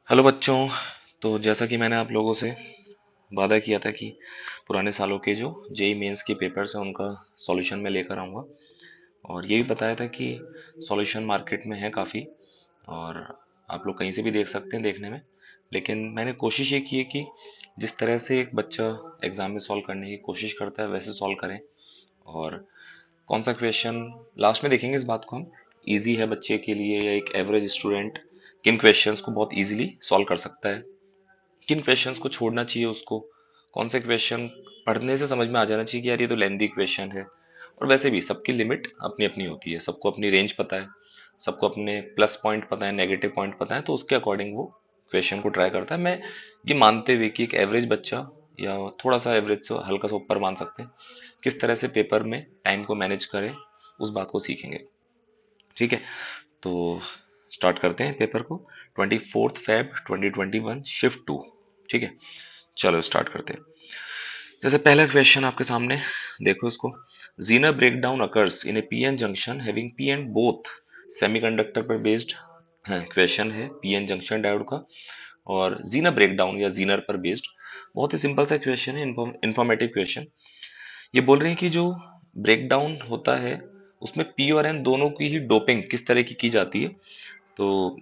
Hello बच्चों। तो जैसा कि मैंने आप लोगों से वादा किया था कि पुराने सालों के जो जेई मेंस के पेपर्स हैं उनका सॉल्यूशन मैं लेकर आऊँगा, और ये भी बताया था कि सॉल्यूशन मार्केट में है काफ़ी, और आप लोग कहीं से भी देख सकते हैं देखने में। लेकिन मैंने कोशिश ये की है कि जिस तरह से एक बच्चा एग्ज़ाम में सॉल्व करने की कोशिश करता है वैसे सॉल्व करें। और कौन सा क्वेश्चन लास्ट में देखेंगे इस बात को हम, इजी है बच्चे के लिए या एक एवरेज स्टूडेंट किन क्वेश्चंस को बहुत इजीली सॉल्व कर सकता है, किन क्वेश्चंस को छोड़ना चाहिए उसको, कौन से क्वेश्चन पढ़ने से समझ में आ जाना चाहिए कि यार ये तो लेंदी क्वेश्चन है। और वैसे भी सबकी लिमिट अपनी अपनी होती है, सबको अपनी रेंज पता है, सबको अपने प्लस पॉइंट पता है, नेगेटिव पॉइंट पता है, तो उसके अकॉर्डिंग वो क्वेश्चन को ट्राई करता है। मैं ये मानते हुए कि एक एवरेज बच्चा या थोड़ा सा एवरेज से हल्का सा ऊपर मान सकते हैं किस तरह से पेपर में टाइम को मैनेज करें, उस बात को सीखेंगे। ठीक है, तो स्टार्ट करते हैं पेपर को। 24 Feb 2021 शिफ्ट 2। ठीक है, चलो स्टार्ट करते हैं। जैसे पहला क्वेश्चन आपके सामने देखो इसको। Zener breakdown occurs in A PN junction having P and both semiconductor पर बेस्ड है। क्वेश्चन है पीएन जंक्शन डायोड का और जीनर ब्रेकडाउन या जीनर पर बेस्ड। बहुत ही सिंपल सा क्वेश्चन है, इंफॉर्मेटिव क्वेश्चन। ये बोल रहे हैं कि जो ब्रेकडाउन होता है उसमें पी और एन दोनों की ही डोपिंग किस तरह की जाती है। तो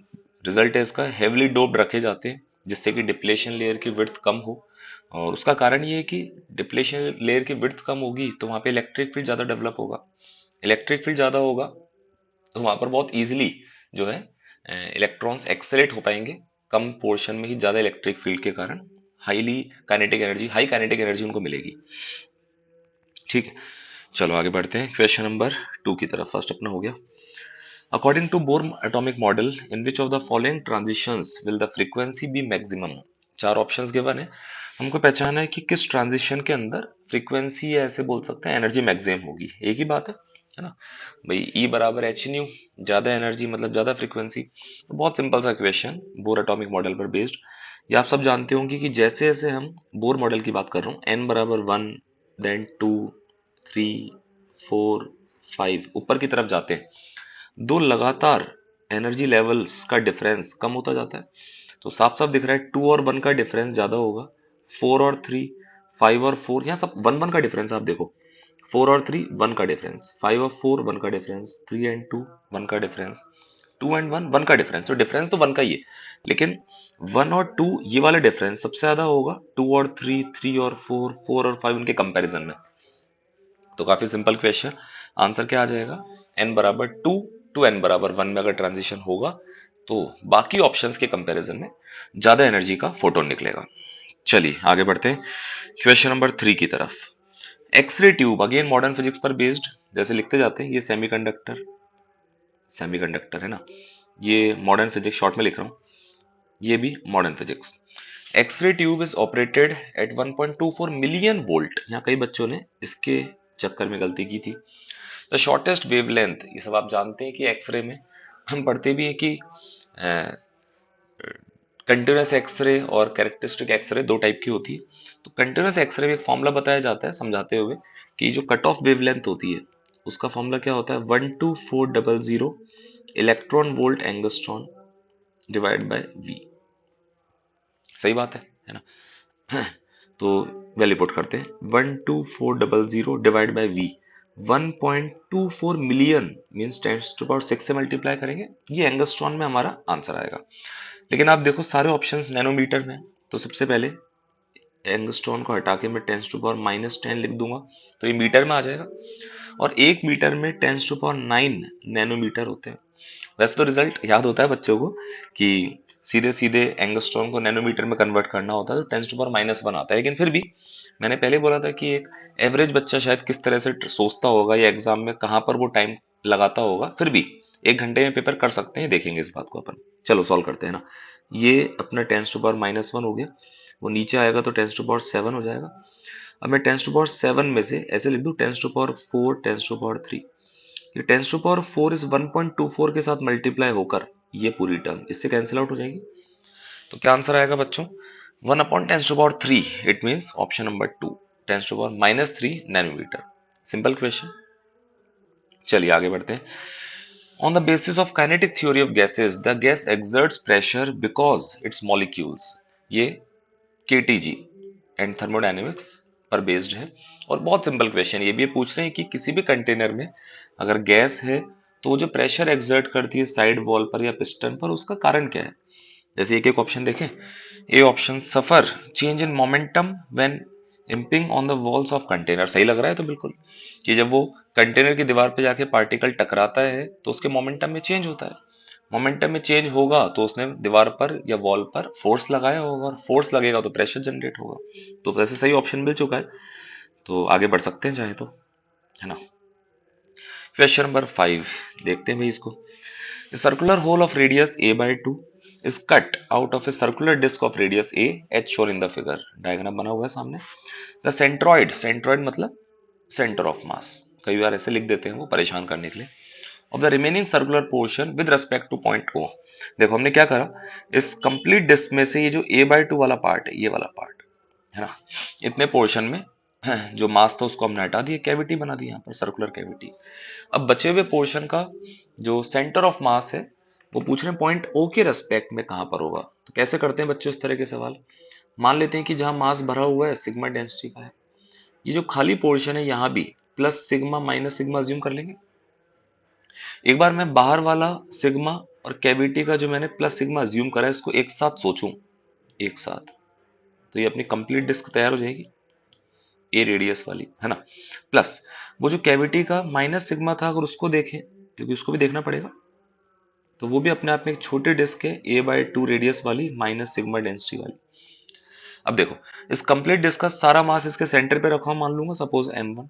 रिजल्ट है इसका, हेवली डोप्ड रखे जाते हैं जिससे कि डिप्लेशन लेयर की विड्थ कम हो। और उसका कारण ये है कि डिप्लेशन लेयर की विड्थ कम होगी तो वहां पे इलेक्ट्रिक फील्ड ज्यादा डेवलप होगा। इलेक्ट्रिक फील्ड ज्यादा होगा तो वहां पर बहुत इजीली जो है इलेक्ट्रॉन्स एक्सेलेरेट हो पाएंगे, कम पोर्शन में ही ज्यादा इलेक्ट्रिक फील्ड के कारण highly kinetic energy, high kinetic energy उनको मिलेगी। ठीक है, चलो आगे बढ़ते हैं क्वेश्चन नंबर 2 की तरफ। फर्स्ट अपना हो गया। According to Bohr atomic model, in which of the following transitions will the frequency be maximum? चार ऑप्शंस गिवन है, हमको पहचाना है कि किस ट्रांजिशन के अंदर फ्रीक्वेंसी, ऐसे बोल सकते हैं एनर्जी मैक्सिमम होगी। एक ही बात है ना भाई, E बराबर एच न्यू, ज्यादा एनर्जी मतलब ज्यादा फ्रीक्वेंसी। तो बहुत सिंपल सा क्वेश्चन, बोर एटॉमिक मॉडल पर बेस्ड। ये आप सब जानते होंगे कि जैसे जैसे हम बोर मॉडल की बात कर रहा हूँ, एन बराबर 1, देन 2, 3, 4, 5 ऊपर की तरफ जाते हैं, दो लगातार एनर्जी लेवल्स का डिफरेंस कम होता जाता है। तो साफ साफ दिख रहा है 2 और 1 का डिफरेंस ज्यादा होगा, 4 और 3, 5 और 4, यहाँ सब 1 1 का डिफरेंस आप देखो। 4 और 3 1 का डिफरेंस, 5 और 4 1 का डिफरेंस, 3 एंड 2 1 का डिफरेंस, 2 एंड 1 1 का डिफरेंस। तो डिफरेंस तो 1 का ही है, लेकिन 1 और 2 ये वाला डिफरेंस सबसे ज्यादा होगा 2 और 3, 3 और 4, 4 और 5 उनके कंपैरिजन में। तो काफी सिंपल क्वेश्चन, आंसर क्या आ जाएगा, n बराबर 2 टू n बराबर 1 में अगर ट्रांजिशन होगा तो बाकी ऑप्शंस के कंपैरिजन में ज्यादा एनर्जी का फोटोन निकलेगा। चलिए आगे बढ़ते हैं क्वेश्चन नंबर 3 की तरफ। X-ray tube again modern physics पर बेस्ड, जैसे लिखते जाते हैं ये सेमीकंडक्टर, सेमीकंडक्टर है ना, ये मॉडर्न फिजिक्स शॉर्ट में लिख रहा हूं, ये भी modern physics. X-ray tube is operated at 1.24 million volt. यहाँ कई बच्चों ने इसके चक्कर में गलती की थी। द शॉर्टेस्ट वेवलेंथ, ये सब आप जानते हैं कि एक्सरे में हम पढ़ते भी हैं कि कंटिन्यूस एक्सरे और कैरेक्टरिस्टिक एक्सरे दो टाइप की होती है। तो कंटिन्यूस एक्सरे में एक फॉर्मूला बताया जाता है समझाते हुए कि जो कट ऑफ वेवलेंथ होती है उसका फॉर्मूला क्या होता है, 12400 electron volt angstrom divide by V. सही बात है ना। तो वैल्यू पुट करते हैं, 12400 divide by V, 1.24 million means 10⁻⁶ से मल्टीप्लाई करेंगे, ये एंगस्ट्रॉन में हमारा आंसर आएगा। लेकिन आप देखो सारे ऑप्शंस नैनोमीटर में, तो सबसे पहले एंगस्ट्रॉन को हटा के मैं 10⁻⁻10 लिख दूंगा, तो ये मीटर में आ जाएगा। और 1 मीटर में 10⁹ नैनोमीटर होते हैं। वैसे तो रिजल्ट याद होता है बच्चों को कि सीधे सीधे एंगस्ट्रॉन को नैनोमीटर में कन्वर्ट करना होता है तो 10⁻⁻1 आता है, लेकिन फिर भी मैंने पहले बोला था कि एक एवरेज बच्चा शायद किस तरह से सोचता होगा या एग्जाम में कहाँ पर वो टाइम लगाता होगा, फिर भी 1 घंटे में पेपर कर सकते हैं, देखेंगे इस बात को अपन। चलो सॉल्व करते हैं ना। ये अपना 10⁻⁻1 हो गया, वो नीचे आएगा तो 10⁻7 हो जाएगा। अब मैं 10⁻7 में से ऐसे लिख दूं 10⁻4, 10⁻3, ये 10⁻4 इस 1.24 के साथ मल्टीप्लाई होकर ये पूरी टर्म इससे कैंसिल आउट हो जाएगी। तो क्या आंसर आएगा बच्चों, 1/10⁻3। It means option number 2, 10⁻³ nanometer. Simple question. चलिए आगे बढ़ते हैं। On the basis of kinetic theory of gases, the gas exerts pressure because its molecules, ये KTG एंड थर्मोडायनेमिक्स पर बेस्ड है। और बहुत सिंपल क्वेश्चन ये भी पूछ रहे हैं कि किसी भी कंटेनर में अगर गैस है तो वो जो प्रेशर एक्सर्ट करती है साइड वॉल पर या पिस्टन पर, उसका कारण क्या है। जैसे एक एक ऑप्शन देखें। A option, suffer change in momentum when impinging on the walls of container. सही लग रहा है तो बिल्कुल, कि जब वो कंटेनर की दीवार पे जाके पार्टिकल टकराता है तो उसके मोमेंटम में चेंज होता है। मोमेंटम में चेंज होगा तो उसने दीवार पर या वॉल पर फोर्स लगाया होगा, और फोर्स लगेगा तो प्रेशर जनरेट होगा। तो वैसे सही ऑप्शन मिल चुका है, तो आगे बढ़ सकते हैं चाहे तो, है ना। क्वेश्चन नंबर 5 देखते हैं भाई इसको। Circular hole of radius a/2 is cut out of a circular disc of radius a, h shown in the figure। Diagram बना हुआ है सामने। द सेंट्रॉइड, सेंट्रॉइड मतलब सेंटर ऑफ मास, कई बार ऐसे लिख देते हैं वो परेशान करने के लिए। Of the remaining circular portion with respect to point O. देखो हमने क्या करा, इस कंप्लीट डिस्क में से ये जो a/2 वाला पार्ट है, ये वाला पार्ट है ना, इतने पोर्शन में जो मास था उसको हमने हटा दिया, कैविटी बना दी यहाँ पर, सर्कुलर कैविटी। अब बचे हुए पोर्शन का जो सेंटर ऑफ मास है वो पूछ रहे हैं पॉइंट ओ के रेस्पेक्ट में कहां पर होगा। तो कैसे करते हैं बच्चों इस तरह के सवाल। मान लेते हैं कि जहां मास भरा हुआ है सिग्मा डेंसिटी का है, ये जो खाली पोर्शन है यहां भी plus sigma minus sigma assume कर लेंगे। एक बार मैं बाहर वाला सिग्मा और कैविटी का जो मैंने प्लस सिग्मा अज्यूम करा है इसको एक साथ सोचूं, एक साथ, तो ये अपनी कंप्लीट डिस्क तैयार हो जाएगी, ए रेडियस वाली, है ना। प्लस वो जो कैविटी का माइनस सिग्मा था अगर उसको देखें, क्योंकि उसको भी देखना पड़ेगा, तो वो भी अपने आप में एक छोटी डिस्क है a/2 रेडियस वाली माइनस सिग्मा डेंसिटी वाली। अब देखो, इस कंप्लीट डिस्क का सारा मास इसके सेंटर पे रखा हुआ मान लूंगा सपोज m1,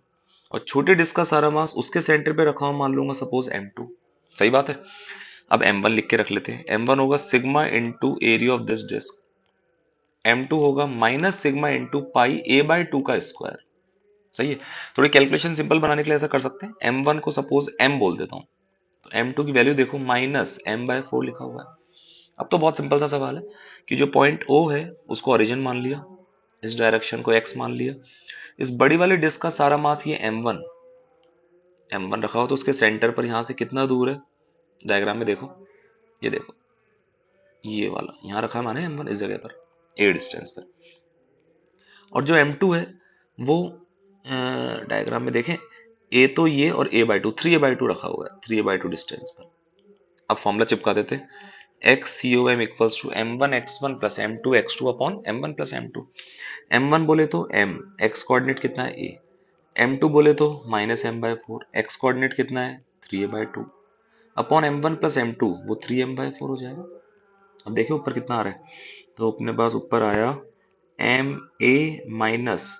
और छोटी डिस्क का सारा मास उसके सेंटर पे रखा हुआ मान लूंगा सपोज m2। सही बात है। अब m1 लिख के रख लेते हैं। m1 होगा sigma into area of this disc, m2 होगा minus sigma into pi a/2 का स्क्वायर। सही है। थोड़ी कैलकुलेशन सिंपल बनाने के लिए ऐसा कर सकते हैं, m1 को सपोज m बोल देता हूं, तो m2 की वैल्यू देखो माइनस m/4 लिखा हुआ है। अब तो बहुत सिंपल सा सवाल है कि जो पॉइंट O है उसको ओरिजिन मान लिया, इस डायरेक्शन को x मान लिया, इस बड़ी वाली डिस्क का सारा मास ये m1 रखा हो तो उसके सेंटर पर यहां से कितना दूर है, डायग्राम में देखो, ये देखो, ये वाला यहां रखा माने m1 इस जगह पर a डिस्टेंस पर। और जो m2 है वो डायग्राम में देखें, a तो ये और a/2 3a/2 रखा हुआ है, 3a/2 डिस्टेंस पर। अब फॉर्मूला चिपका देते हैं, XCOM equals to m1x1 plus m2x2 upon m1 plus m2। m1 बोले तो m, x कोऑर्डिनेट कितना है a, m2 बोले तो माइनस m/4, x कोऑर्डिनेट कितना है 3a/2 upon m1 plus m2, वो 3m/4 हो जाएगा। अब देखिए ऊपर कितना आ रहा है, तो अपने पास ऊपर आया ma माइनस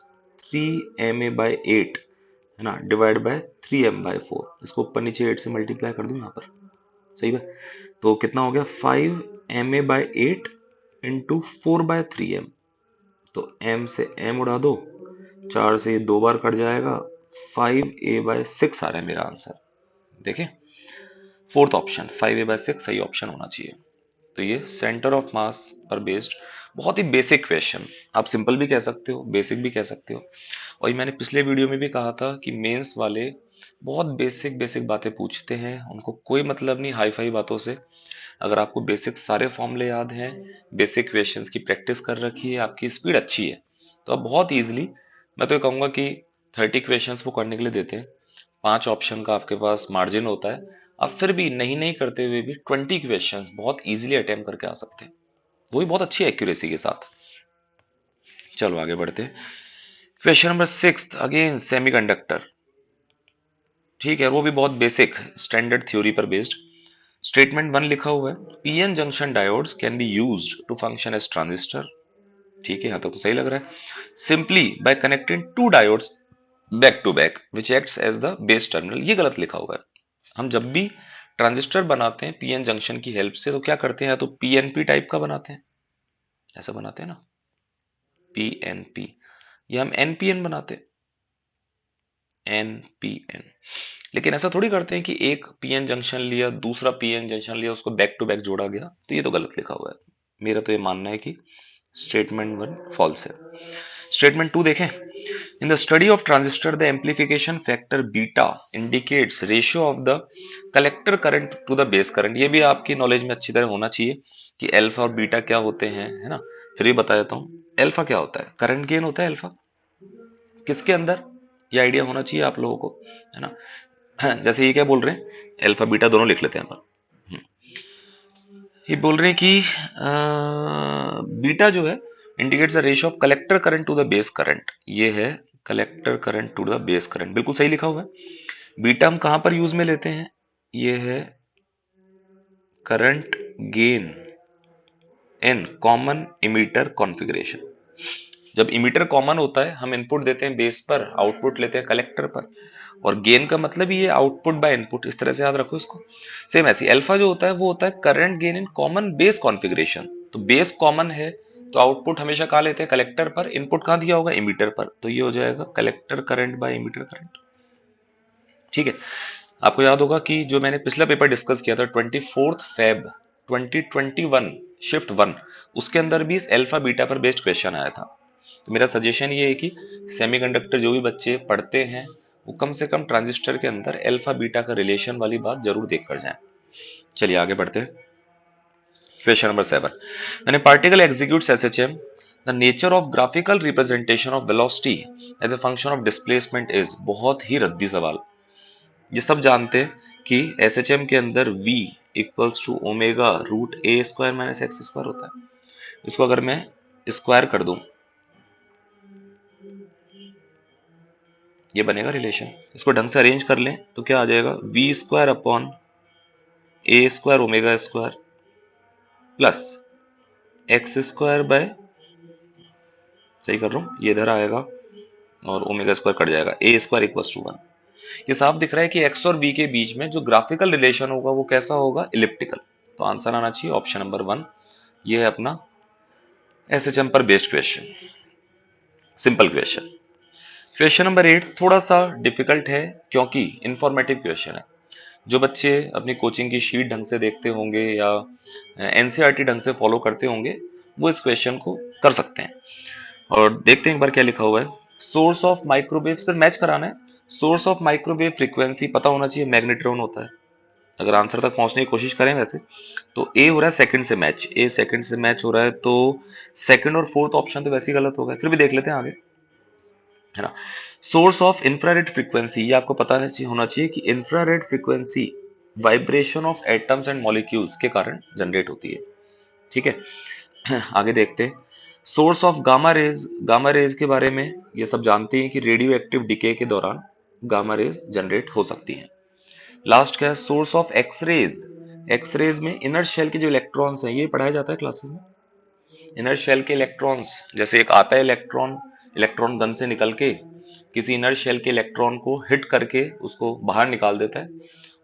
3ma/8 है ना, डिवाइड बाय 3m/4। इसको ऊपर नीचे 8 से मल्टीप्लाई कर दूं यहाँ पर। सही है। तो कितना हो गया 5ma/8 इंटू 4/3m। तो m से m उड़ा दो, 4 से ये 2 बार कट जाएगा, 5a/6 आ रहा है मेरा आंसर। देखिए फोर्थ ऑप्शन 5a/6 सही ऑप्शन होना चाहिए। तो ये सेंटर ऑफ मास पर बेस्ड बहुत ही बेसिक क्वेश्चन, आप सिंपल भी कह सकते हो बेसिक भी कह सकते हो। और ये मैंने पिछले वीडियो में भी कहा था कि मेंस वाले बहुत बेसिक बेसिक बातें पूछते हैं, उनको कोई मतलब नहीं हाई फाई बातों से। अगर आपको बेसिक सारे फॉर्मूले याद हैं, बेसिक क्वेश्चंस की प्रैक्टिस कर रखी है, आपकी स्पीड अच्छी है, तो आप बहुत इजीली, मैं तो ये कहूंगा कि 30 क्वेश्चंस वो करने के लिए देते हैं। 5 ऑप्शन का आपके पास मार्जिन होता है, आप फिर भी नहीं नहीं करते हुए भी 20 क्वेश्चंस बहुत इजीली अटेम्प्ट करके आ सकते हैं, वो भी बहुत अच्छी एक्यूरेसी के साथ। चलो आगे बढ़ते हैं। Question number 6 again semiconductor. ठीक है, वो भी बहुत बेसिक स्टैंडर्ड थ्योरी पर बेस्ड। स्टेटमेंट 1 लिखा हुआ है, PN junction diodes can be used to function as transistor. ठीक है, यहां तक तो सही लग रहा है। Simply by connecting two diodes back to back which acts as the base terminal. ये गलत लिखा हुआ है। हम जब भी ट्रांजिस्टर बनाते हैं पीएन जंक्शन की हेल्प से तो क्या करते हैं, या तो पीएनपी टाइप का बनाते हैं, ऐसा बनाते हैं ना पीएनपी, या हम एनपीएन बनाते हैं एनपीएन। लेकिन ऐसा थोड़ी करते हैं कि एक पीएन जंक्शन लिया दूसरा पीएन जंक्शन लिया उसको बैक टू बैक जोड़ा गया, तो ये तो गलत लिखा हुआ है। मेरा तो ये मानना है कि स्टेटमेंट 1 फॉल्स है। स्टेटमेंट 2 देखें, In the study of transistor, the amplification factor beta indicates ratio of the collector current to the base current. ये भी आपकी नॉलेज में अच्छी तरह होना चाहिए कि अल्फा और बीटा क्या होते हैं, है ना। फिर ये बता देता हूँ, अल्फा क्या होता है, करंट गेन होता है अल्फा किसके अंदर, ये आइडिया होना चाहिए आप लोगों को, है ना। जैसे ये क्या बोल रहे हैं, अल्फा बीटा दोनों लिख लेते हैं अपन। ये बोल रहे हैं कि बीटा जो है indicates the ratio of collector current to the base current, ये है collector current to the base current, बिल्कुल सही लिखा हुआ है। बीटा हम कहां पर यूज में लेते हैं, ये है current gain in common emitter configuration. जब इमीटर कॉमन होता है, हम इनपुट देते हैं बेस पर, आउटपुट लेते हैं कलेक्टर पर, और गेन का मतलब ये आउटपुट बाय इनपुट, इस तरह से याद रखो इसको। सेम ऐसी अल्फा जो होता है वो होता है current gain in common base configuration. तो बेस कॉमन है तो आउटपुट हमेशा कहां लेते हैं, कलेक्टर पर, इनपुट कहां दिया होगा, इमीटर पर, तो ये हो जाएगा collector current by emitter current. ठीक है, आपको याद होगा कि जो मैंने पिछला पेपर डिस्कस किया था 24 Feb 2021 शिफ्ट 1, उसके अंदर भी इस अल्फा बीटा पर बेस्ड क्वेश्चन आया था। तो मेरा सजेशन ये है कि सेमीकंडक्टर जो भी बच्चे पढ़ते हैं वो कम से कम ट्रांजिस्टर के अंदर अल्फा बीटा का रिलेशन वाली बात जरूर देख कर जाएं। चलिए आगे बढ़ते हैं। Question number 7, when a particle executes SHM the nature of graphical representation of velocity as a function of displacement is. बहुत ही रद्दी सवाल, ये सब जानते हैं कि एसएचएम के अंदर v equals to omega root A square minus X square होता है। इसको अगर मैं स्क्वायर कर दूं, ये बनेगा रिलेशन। इसको ढंग से अरेंज कर लें तो क्या आ जाएगा, V square upon A square omega square plus X square by, सही कर रहा हूं, ये इधर आएगा और ओमेगा स्क्वायर कट जाएगा, ए स्क्वायर इक्वल्स टू 1। ये साफ दिख रहा है कि एक्स और बी के बीच में जो ग्राफिकल रिलेशन होगा वो कैसा होगा, इलिप्टिकल। तो आंसर आना चाहिए ऑप्शन नंबर 1, ये है अपना एसएचएम पर based question, simple question. Question number 8 थोड़ा सा डिफिकल्ट है क्योंकि इंफॉर्मेटिव क्वेश्चन है। जो बच्चे अपनी कोचिंग की शीट ढंग से देखते होंगे या एनसीईआरटी ढंग से फॉलो करते होंगे वो इस क्वेश्चन को कर सकते हैं। और देखते हैं एक बार क्या लिखा हुआ है। सोर्स ऑफ माइक्रोवेव, सिर्फ मैच कराना है, सोर्स ऑफ माइक्रोवेव फ्रीक्वेंसी पता होना चाहिए, मैग्नेट्रॉन होता है। अगर आंसर तक पहुंचने की कोशिश करें वैसे तो ए हो रहा है सेकंड से मैच, ए सेकंड से मैच हो रहा है, तो सेकंड और फोर्थ ऑप्शन तो वैसे ही गलत हो गया, फिर भी देख लेते हैं आगे, है ना। सोर्स ऑफ इंफ्रारेड फ्रीक्वेंसी, ये आपको पता होना चाहिए कि infrared frequency vibration of atoms and molecules के कारण जनरेट होती है। ठीक है, आगे देखते हैं। Source of gamma rays, gamma rays के बारे में ये सब जानते हैं कि रेडियो एक्टिव डिके के दौरान गामा रेज जनरेट हो सकती हैं। लास्ट क्या है, source of X rays. X rays में इनर शेल के जो इलेक्ट्रॉन्स हैं, ये पढ़ाया जाता है क्लासेस में। इनर शेल के इलेक्ट्रॉन्स, जैसे एक आता है इलेक्ट्रॉन, इलेक्ट्रॉन गन से निकल के किसी इनर शेल के इलेक्ट्रॉन को हिट करके उसको बाहर निकाल देता है,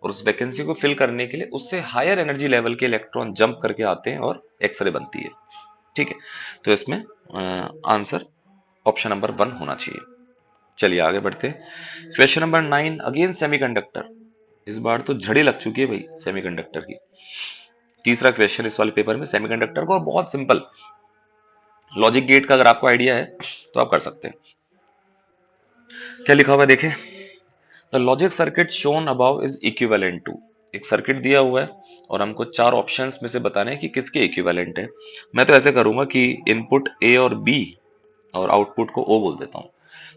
और उस वैकेंसी को फिल करने के लिए उससे हायर एनर्जी लेवल के इलेक्ट्रॉन जंप करके आते हैं और एक्सरे बनती है। ठीक है, तो इसमें आंसर ऑप्शन नंबर 1 होना चाहिए। चलिए आगे बढ़ते हैं। क्वेश्चन नंबर 9 अगेन सेमीकंडक्टर, इस बार तो झड़ी लग चुकी है भाई सेमीकंडक्टर की। तीसरा क्वेश्चन इस वाले पेपर में सेमीकंडक्टर को, बहुत सिंपल, लॉजिक गेट का अगर आपको आइडिया है तो आप कर सकते हैं। क्या लिखा हुआ है देखें, the logic circuit shown above is equivalent to. एक सर्किट दिया हुआ है और हमको 4 ऑप्शंस में से बताना है कि किसके इक्विवेलेंट है। मैं तो ऐसे करूंगा कि इनपुट ए और बी और आउटपुट को ओ बोल देता हूं।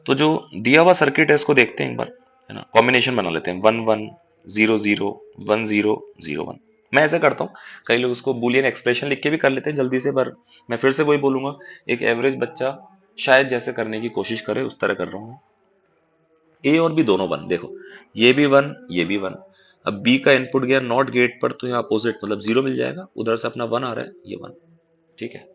तो जो दिया हुआ सर्किट है इसको देखते हैं एक बार, है ना, कॉम्बिनेशन बना लेते हैं 1 1 0 0 1 0 0 1। मैं ऐसे करता हूँ, कई लोग उसको बुलियन एक्सप्रेशन लिख के भी कर लेते हैं जल्दी से, पर मैं फिर से वही बोलूंगा, एक एवरेज बच्चा शायद जैसे करने की कोशिश करे उस तरह कर रहा हूँ। ए और बी दोनों 1, देखो ये भी 1 ये भी 1। अब बी का इनपुट गया नॉट गेट पर, तो यहाँ अपोजिट मतलब 0 मिल जाएगा, उधर से अपना 1 आ रहा है, ये 1। ठीक है,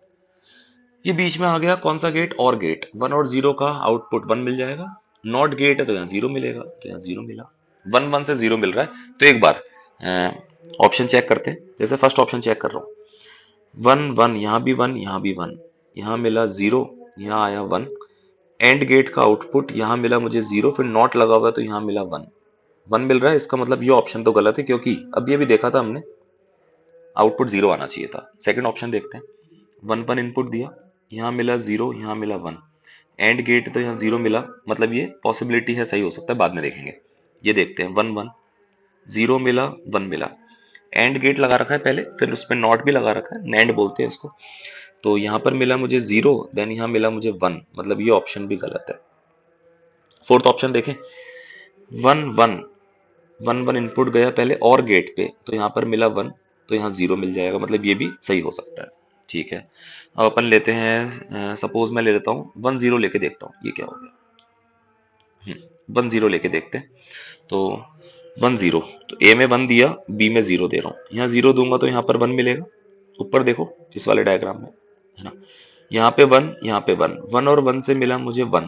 ये बीच में आ गया कौन सा गेट, और गेट 1 और 0 का आउटपुट 1 मिल जाएगा, नॉट गेट है तो यहाँ 0 मिलेगा, तो यहाँ 0 मिला, 1 1 से 0 मिल रहा है। तो एक बार ऑप्शन चेक करते हैं, जैसे फर्स्ट ऑप्शन चेक कर रहा हूँ, 1 1, यहाँ भी 1 यहाँ भी 1, यहाँ मिला 0, यहाँ आया 1, एंड गेट का आउटपुट यहाँ मिला मुझे 0, फिर नॉट लगा हुआ है तो यहाँ मिला 1 1 मिल रहा है। इसका मतलब ये ऑप्शन तो गलत है, क्योंकि अब ये भी देखा था हमने आउटपुट 0 आना चाहिए था। सेकंड ऑप्शन देखते हैं, 1 1 इनपुट दिया, यहाँ मिला 0 यहाँ मिला 1, एंड गेट तो यहाँ 0 मिला, मतलब ये पॉसिबिलिटी है, सही हो सकता है, बाद में देखेंगे। ये देखते हैं, 1 1 0 मिला, 1 मिला। एंड गेट लगा रखा है पहले, फिर उसमें नॉट भी लगा रखा है, नैंड बोलते हैं इसको। तो यहाँ पर मिला मुझे 0, देन यहाँ मिला मुझे 1, मतलब ये ऑप्शन भी गलत है। फोर्थ ऑप्शन देखें, 1 1 1 1 इनपुट गया पहले और गेट पे, तो यहाँ पर मिला 1, तो यहाँ 0 मिल जाएगा, मतलब ये भी सही हो सकता है। ठीक है, अब अपन लेते हैं, सपोज मैं ले लेता हूँ 1 0 लेके देखता हूँ ये क्या हो गया। 1 0 लेके देखते हैं। तो 1 0, तो ए में 1 दिया, बी में 0 दे रहा हूँ। यहाँ 0 दूंगा तो यहाँ पर 1 मिलेगा, ऊपर देखो इस वाले डायग्राम में, है ना। यहाँ पे 1, यहाँ पे 1, 1 और 1 से मिला मुझे 1,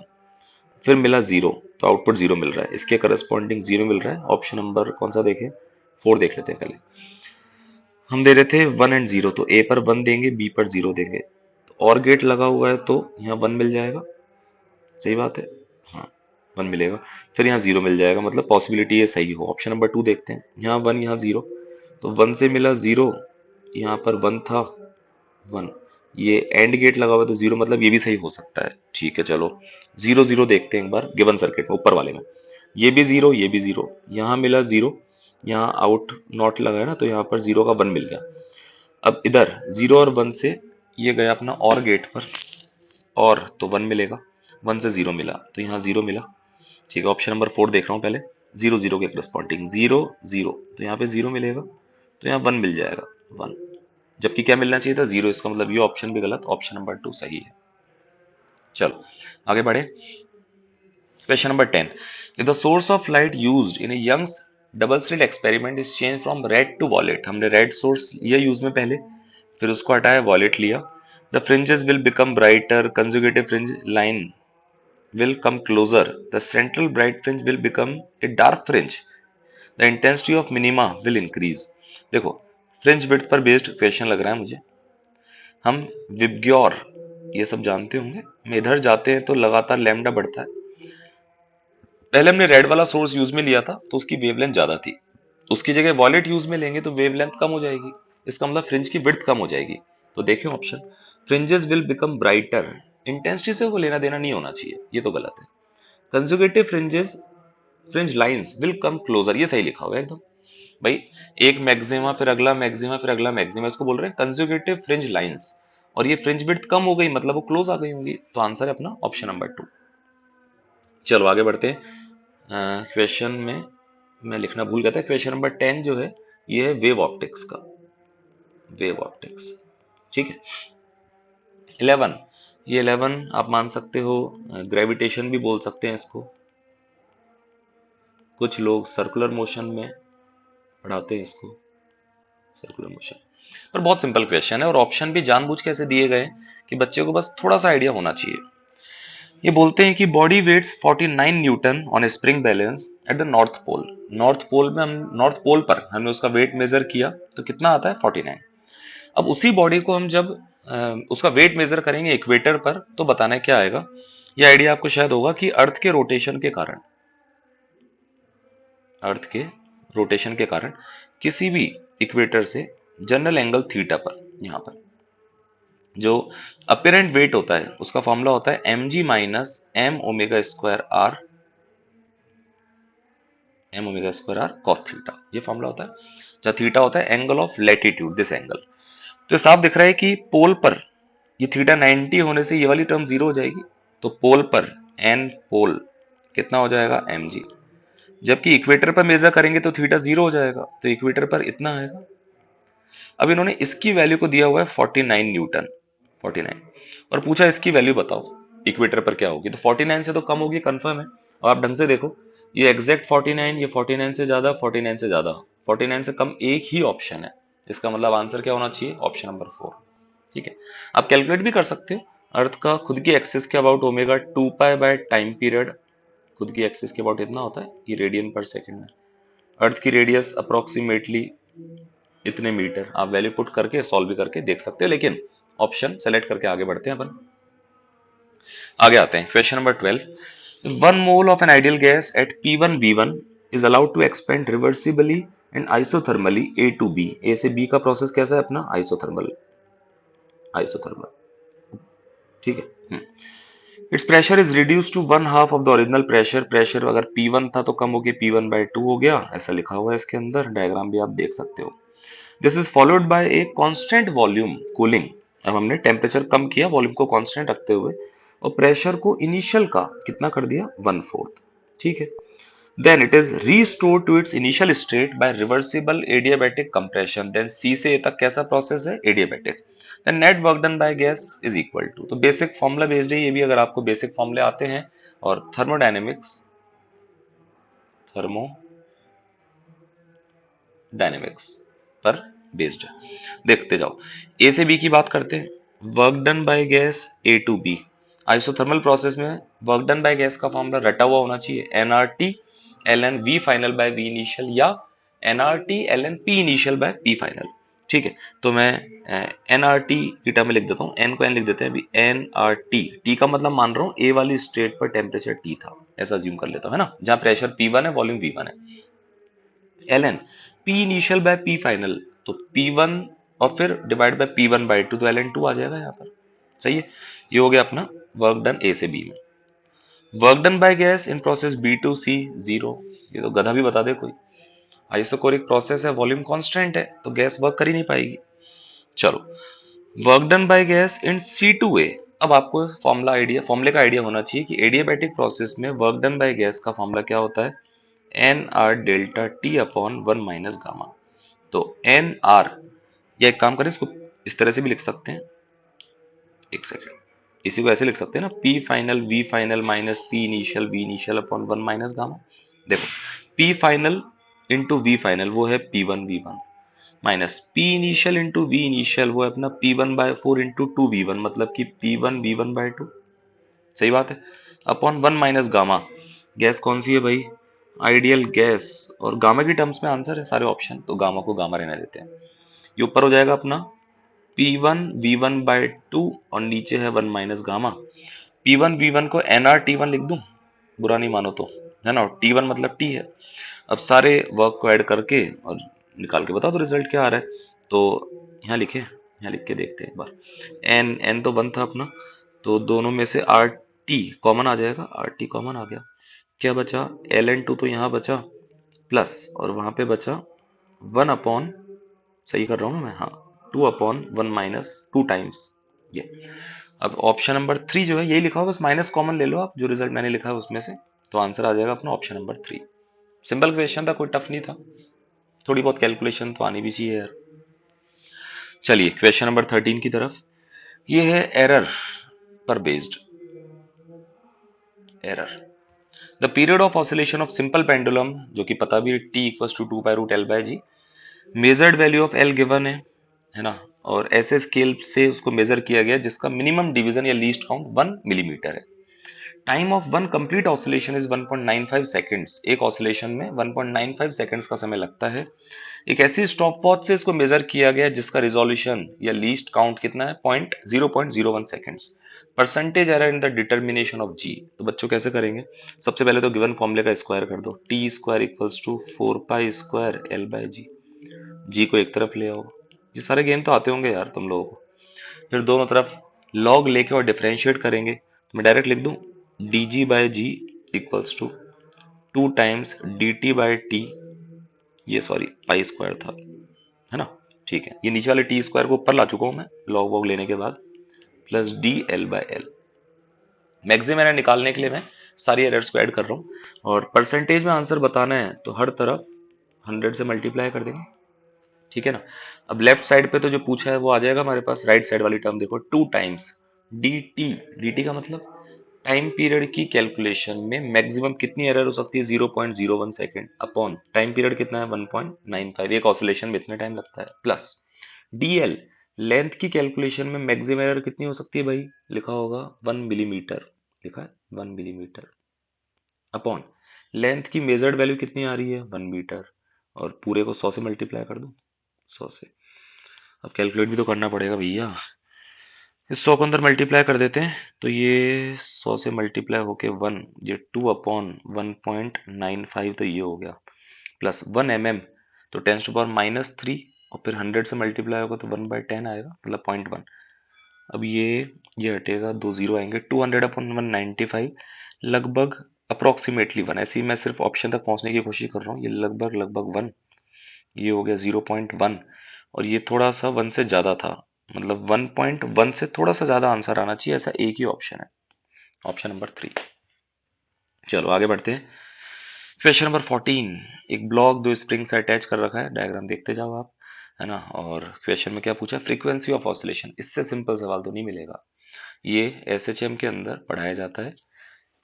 फिर मिला 0, तो आउटपुट 0 मिल रहा है, इसके करस्पॉन्डिंग 0 मिल रहा है। ऑप्शन नंबर कौन सा देखें, 4 देख लेते हैं पहले। हम दे रहे थे 1 एंड 0, तो ए पर 1 देंगे, बी पर 0 देंगे, तो और गेट लगा हुआ है तो यहाँ 1 मिल जाएगा, सही बात है, हाँ 1 मिलेगा। फिर यहाँ 0 मिल जाएगा, मतलब पॉसिबिलिटी ये सही हो। ऑप्शन नंबर 2 देखते हैं, यहाँ 1 यहाँ 0, तो 1 से मिला 0, यहाँ पर 1 था, 1, ये एंड गेट लगा हुआ है तो 0, मतलब ये भी सही हो सकता है। ठीक है, चलो 0 0 देखते हैं एक बार गिवन सर्किट में, ऊपर वाले में। ये भी 0, ये भी 0, यहाँ मिला 0, यहाँ आउट नॉट लगा है ना, तो यहाँ पर 0 का 1 मिल गया। अब इधर 0 और 1 से ये गया अपना और गेट पर, और तो 1 मिलेगा, 1 से 0 मिला, तो यहाँ 0 मिला। ठीक है, ऑप्शन नंबर 4 देख रहा हूँ पहले, 0 0 के करस्पॉन्डिंग 0 0, तो यहाँ पे 0 मिलेगा, तो यहाँ 1 मिल जाएगा, 1, जबकि क्या मिलना चाहिए था, 0, इसका मतलब ये ऑप्शन भी गलत, ऑप्शन नंबर 2 सही है। चलो आगे बढ़े, question number 10, if the source of light used in a Young's double slit experiment is changed from red to violet, हमने red source लिया यूज में पहले, फिर उसको हटाया, violet लिया, the fringes will become brighter, consecutive fringe line will come closer, the central bright fringe will become a dark fringe, the intensity of minima will increase। देखो fringe width पर based question लग रहा है मुझे। हम VIBGYOR ये सब जानते होंगे, हम इधर जाते हैं तो लगातार लैम्डा बढ़ता है। पहले हमने रेड वाला सोर्स यूज में लिया था तो उसकी वेवलेंथ ज्यादा थी, उसकी जगह वॉलेट यूज में लेंगे तो वेवलेंथ कम हो जाएगी, इसका मतलब फ्रिंज की विड्थ कम हो जाएगी। तो देखें option, fringes will become brighter, intensity से वो लेना देना नहीं होना चाहिए, ये तो गलत है। Conjugative fringes, fringe lines will come closer, ये सही लिखा हुआ है एकदम भाई। एक मैक्सिमा फिर अगला मैक्सिमा फिर अगला मैक्सिमा, इसको बोल रहे हैं कंजुगेटिव फ्रिंज लाइंस, और ये फ्रिंज विड्थ कम हो गई मतलब वो क्लोज आ गई होंगी, तो आंसर है अपना ऑप्शन नंबर 2। चलो आगे बढ़ते हैं क्वेश्चन में, मैं लिखना भूल गया था। क्वेश्चन नंबर 10 जो है ये है वेव ऑप्टिक्स का, वेव ऑप्टिक्स। ठीक है, 11, ये 11 आप मान सकते हो ग्रेविटेशन भी बोल सकते हैं इसको, कुछ लोग सर्कुलर मोशन में पढ़ाते हैं इसको, सर्कुलर मोशन। और बहुत सिंपल क्वेश्चन है, और ऑप्शन भी जानबूझ के ऐसे दिए गए कि बच्चे को बस थोड़ा सा आइडिया होना चाहिए। ये बोलते हैं कि body weighs 49 newton on a spring balance at the North Pole. North Pole में हम, नॉर्थ पोल पर हमने उसका वेट मेजर किया तो कितना आता है 49। अब उसी बॉडी को हम जब उसका वेट मेजर करेंगे इक्वेटर पर तो बताना है क्या आएगा। ये आइडिया आपको शायद होगा कि अर्थ के रोटेशन के कारण, अर्थ के रोटेशन के कारण किसी भी इक्वेटर से जनरल एंगल थीटा पर, यहां पर जो अपेरेंट वेट होता है उसका फॉर्मूला होता है mg minus M omega square R, M omega square R cos theta, ये फॉर्मूला होता है, जहां थीटा होता है angle of latitude, this angle. तो साफ दिख रहा है कि पोल पर ये थीटा 90 होने से ये वाली टर्म जीरो हो जाएगी, तो पोल पर एन पोल कितना हो जाएगा mg, जबकि इक्वेटर पर मेजर करेंगे तो थीटा जीरो हो जाएगा, तो इक्वेटर पर इतना आएगा। अब इन्होंने इसकी वैल्यू को दिया हुआ है 49 न्यूटन, 49, और पूछा इसकी वैल्यू बताओ इक्वेटर पर क्या होगी, तो 49 से तो कम होगी कंफर्म है। और आप ढंग से देखो, ये एग्जैक्ट 49, ये 49 से ज्यादा, 49 से ज्यादा, 49 से कम एक ही ऑप्शन है, इसका मतलब आंसर क्या होना चाहिए, ऑप्शन नंबर 4। ठीक है, आप कैलकुलेट भी कर सकते हो, अर्थ का खुद की एक्सिस के about omega 2 pi by time period, खुद की एक्सिस के अबाउट इतना होता है, ये रेडियन पर सेकंड में। अर्थ की रेडियस अप्रोक्सीमेटली इतने मीटर, आप वैल्यू पुट करके सॉल्व भी करके देख सकते हो, लेकिन ऑप्शन सेलेक्ट करके आगे बढ़ते हैं अपन। आगे आते हैं question number 12, 1 mole of an ideal gas at P1 V1 is allowed to expand reversibly and isothermally A to B। A से B का प्रोसेस कैसा है अपना, आइसोथर्मल, आइसोथर्मल। ठीक है, it's pressure is reduce to one half of the original pressure. Pressure अगर P1 था तो कम हो गया, P1/2 हो गया, ऐसा लिखा हुआ है इसके अंदर, डायग्राम भी आप देख सकते हो। This is followed by a constant volume cooling. अब हमने टेम्परेचर कम किया वॉल्यूम को कांस्टेंट रखते हुए, और प्रेशर को इनिशियल का कितना कर दिया, 1/4। ठीक है। Then it is restored to its initial state by reversible adiabatic compression. Then C से A तक कैसा प्रोसेस है, adiabatic. Then net work done by gas is equal to, तो बेसिक फॉर्मूला बेस्ड है ये भी, अगर आपको बेसिक फॉर्मूले आते हैं, और थर्मोडायनेमिक्स पर बेस्ड है। देखते जाओ, ए से बी की बात करते हैं। Work done by gas A to B. Isothermal process में वर्क डन बाय गैस का फॉर्मूला रटा हुआ होना चाहिए, NRT ln v final by v initial, या nRT ln p initial by p final. ठीक है, तो मैं nRT की टर्म में लिख देता हूँ, n को n लिख देते हैं अभी, nRT, t का मतलब मान रहा हूँ a वाली स्टेट पर टेम्परेचर t था, ऐसा अज्यूम कर लेता हूँ, है ना, जहाँ प्रेशर P1 है, वॉल्यूम V1 है। ln p initial by p final, तो P1 और फिर डिवाइड बाय P1/2, तो ln 2 आ जाएगा यहाँ पर। सही है, ये हो गया अपना वर्क डन ए से बी में। Work done by gas in process B to C 0। ये तो गधा भी बता दे कोई, आइसोकोरिक प्रोसेस है, वॉल्यूम कांस्टेंट है, तो गैस वर्क कर ही नहीं पाएगी। चलो, work done by gas in C to A. अब आपको फॉर्मूले का आइडिया होना चाहिए कि एडियाबैटिक प्रोसेस में वर्क डन बाय गैस का फॉर्मूला क्या होता है, n R delta T upon 1 minus gamma. तो एन आर, या एक काम करें, इसको इस तरह से भी लिख सकते हैं, एक सेकेंड, इसी को ऐसे लिख सकते हैं ना, P final V final minus P initial V initial upon 1 minus gamma. देखो, P final into V final वो है P1V1, minus P initial into V initial वो है अपना P1/4 इंटू 2V1, मतलब कि P1V1/2। सही बात है, अपॉन 1 माइनस गामा। गैस कौन सी है भाई, आइडियल गैस, और गामा की टर्म्स में आंसर है सारे ऑप्शन, तो गामा को गामा रहने देते हैं। ये ऊपर हो जाएगा अपना P1V1/2 और नीचे है 1 माइनस गामा। P1V1 को nRT1 लिख दूं, बुरा नहीं मानो तो, है ना, T1 मतलब T है। अब सारे वर्क को ऐड करके और निकाल के बता दो रिजल्ट क्या आ रहा है। तो यहाँ लिखे, यहाँ लिख के देखते हैं एक बार। एन तो 1 था अपना, तो दोनों में से आर टी कॉमन आ जाएगा, आर टी कॉमन आ गया, क्या बचा, ln 2 तो यहाँ बचा, प्लस और वहां पे बचा 1 अपॉन, सही कर रहा हूँ ना मैं, हाँ, 2/1 माइनस 2 टाइम्स ये। अब ऑप्शन नंबर 3 जो है यही लिखा होगा, बस माइनस कॉमन ले लो आप, जो रिजल्ट मैंने लिखा है उसमें से, तो आंसर आ जाएगा अपना ऑप्शन नंबर 3। सिंपल क्वेश्चन था, कोई टफ नहीं था, थोड़ी बहुत कैलकुलेशन तो आनी भी चाहिए यार। चलिए क्वेश्चन नंबर 13 की तरफ, ये है एरर पर बेस्ड। Error, the period of oscillation of simple pendulum, जो कि पता भी t equal to 2 √L/g, measured value of L given है ना, और ऐसे स्केल से उसको मेजर किया गया जिसका मिनिमम डिवीजन या लीस्ट काउंट 1 मिलीमीटर है। Time of one complete oscillation is 1.95 seconds. एक ऑसिलेशन में 1.95 सेकेंड्स का समय लगता है। एक ऐसी स्टॉप वॉच से इसको मेजर किया गया जिसका रिजोल्यूशन या लीस्ट काउंट कितना है, 0.01 seconds. Percentage error in the determination of g, तो बच्चों कैसे करेंगे, सबसे पहले तो गिवन फॉर्मूले का स्क्वायर कर दो, T square equals to 4π² L/g। जी को एक तरफ ले आओ, ये सारे गेम तो आते होंगे यार तुम लोगों को। फिर दोनों तरफ लॉग लेके और डिफरेंशिएट करेंगे, तो मैं डायरेक्ट लिख दूं dg/g equals to 2 times dt/t, ये सॉरी पाई स्क्वायर था, है ना, ठीक है, ये नीचे वाले टी स्क्वायर को ऊपर ला चुका हूं मैं लॉग वॉग लेने के बाद, प्लस dl/l। मैक्सिमम एरर निकालने के लिए मैं सारी एरर्स को ऐड कर रहा हूँ, और परसेंटेज में आंसर बताना है तो हर तरफ 100 से मल्टीप्लाई कर देंगे, ठीक है ना। अब लेफ्ट साइड पे तो जो पूछा है वो आ जाएगा हमारे पास, राइट साइड वाली टर्म देखो, 2 टाइम्स dt का मतलब टाइम पीरियड की कैलकुलेशन में मैक्सिमम कितनी एरर हो सकती है, 0.01 सेकेंड, अपॉन टाइम पीरियड कितना है 1.95, एक ऑसिलेशन में इतना टाइम लगता है, प्लस dl लेंथ की कैलकुलेशन में मैक्सिमम एरर कितनी हो सकती है भाई, लिखा होगा 1 मिलीमीटर, लिखा है 1 मिलीमीटर, अपॉन लेंथ की मेजर्ड वैल्यू कितनी आ रही है 1 मीटर, और पूरे को 100 से मल्टीप्लाई कर दो, 100 से। अब कैलकुलेट भी तो करना पड़ेगा भैया, इस 100 को अंदर मल्टीप्लाई कर देते हैं, तो ये 100 से मल्टीप्लाई होके 1, ये 2/1.95, तो ये हो गया, प्लस 1 mm, तो 10⁻³ -3, और फिर 100 से मल्टीप्लाई होगा तो 1/10 आएगा, मतलब 0.1। अब ये हटेगा, 2 जीरो आएंगे, 200/195 लगभग अप्रोक्सीमेटली 1। ऐसे ही मैं सिर्फ ऑप्शन तक पहुंचने की कोशिश कर रहा हूँ। ये लगभग लगभग 1, ये हो गया 0.1, और ये थोड़ा सा 1 से ज्यादा था, मतलब 1.1 से थोड़ा सा ज्यादा आंसर आना चाहिए, ऐसा एक ही ऑप्शन है, ऑप्शन नंबर 3। चलो आगे बढ़ते हैं। Question number 14। एक ब्लॉक दो स्प्रिंग से अटैच कर रखा है, डायग्राम देखते जाओ आप, है ना। और क्वेश्चन में क्या पूछा, फ्रीक्वेंसी ऑफ ऑसिलेशन। इससे सिंपल सवाल तो नहीं मिलेगा। ये एसएचएम के अंदर पढ़ाया जाता है।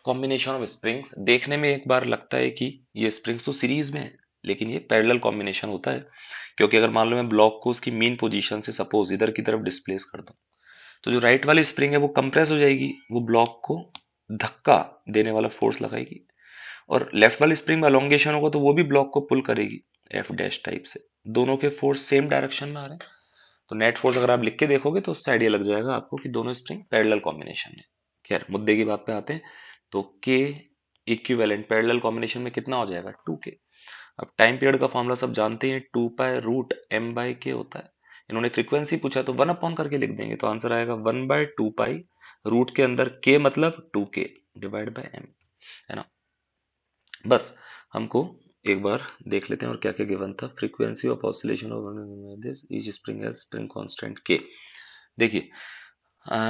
कॉम्बिनेशन ऑफ स्प्रिंग्स, देखने में एक बार लगता है कि ये स्प्रिंग्स तो सीरीज में है, लेकिन ये पैरेलल कॉम्बिनेशन होता है। क्योंकि अगर मान लो मैं ब्लॉक को उसकी मीन पोजीशन से सपोज इधर की तरफ डिस्प्लेस कर दूं, तो जो राइट वाली स्प्रिंग है वो कंप्रेस हो जाएगी, वो ब्लॉक को धक्का देने वाला फोर्स लगाएगी। और लेफ्ट वाली स्प्रिंग में अलोंगेशन होगा तो वो भी ब्लॉक को पुल करेगी एफ डैश टाइप से। दोनों के फोर्स सेम डायरेक्शन में आ रहे हैं, तो नेट फोर्स अगर आप लिख के देखोगे तो उससे आइडिया लग जाएगा आपको कि दोनों स्प्रिंग पैरेलल कॉम्बिनेशन है। खैर मुद्दे की बात पे आते हैं। तो के इक्विवेलेंट पैरेलल कॉम्बिनेशन में कितना हो जाएगा, 2k। अब टाइम पीरियड का फॉर्मूला सब जानते हैं, 2π√m/k होता है। इन्होंने फ्रीक्वेंसी पूछा तो 1 करके लिख देंगे, तो आंसर आएगा 1/2π, रूट के अंदर k मतलब 2k डिवाइड बाय m, है ना। बस हमको एक बार देख लेते हैं और क्या क्या गिवन था। Frequency of oscillation of this each spring has spring constant के। देखिए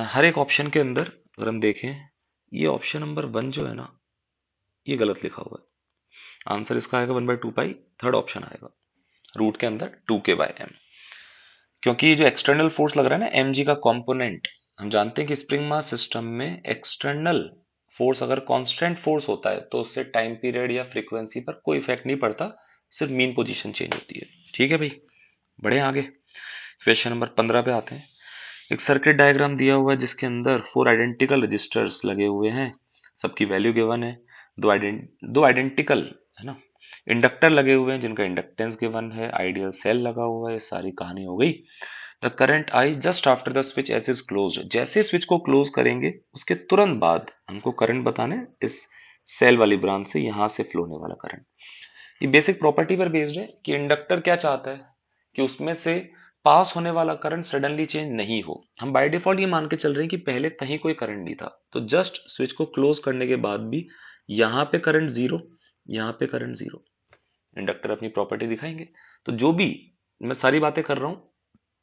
हर एक ऑप्शन के अंदर अगर हम देखें, ये ऑप्शन नंबर 1 जो है ना, ये गलत लिखा हुआ है। आंसर इसका आएगा 1/2π, थर्ड ऑप्शन आएगा रूट के अंदर 2k/m। क्योंकि ये जो एक्सटर्नल फोर्स लग रहा है ना, mg का कंपोनेंट, हम जानते हैं कि स्प्रिंग मास सिस्टम में एक्सटर्नल फोर्स अगर कांस्टेंट फोर्स होता है तो उससे टाइम पीरियड या फ्रीक्वेंसी पर कोई इफेक्ट नहीं पड़ता, सिर्फ मीन पोजीशन चेंज होती है। ठीक है भाई, बढ़े आगे। क्वेश्चन नंबर 15 पे आते हैं। एक सर्किट डायग्राम दिया हुआ है जिसके अंदर 4 आइडेंटिकल रजिस्टर्स लगे हुए हैं, सबकी वैल्यू गिवन है। दो आइडेंटिकल, है ना, इंडक्टर लगे हुए हैं जिनका इंडक्टेंस गिवन है, आइडियल सेल लगा हुआ है, सारी कहानी हो गई। The current I just after the switch S is close, जैसे स्विच को क्लोज करेंगे उसके तुरंत बाद हमको करंट बताने, इस सेल वाली ब्रांच से यहां से फ्लो होने वाला करंट। ये बेसिक प्रॉपर्टी पर बेस्ड है कि इंडक्टर क्या चाहता है कि उसमें से पास होने वाला करंट सडनली चेंज नहीं हो। हम बाय डिफॉल्ट ये मान के चल रहे हैं कि पहले कहीं कोई करंट नहीं था, तो जस्ट स्विच को क्लोज करने के बाद भी यहाँ पे करंट जीरो, यहाँ पे करंट जीरो। इंडक्टर अपनी प्रॉपर्टी दिखाएंगे। तो जो भी मैं सारी बातें कर रहा हूँ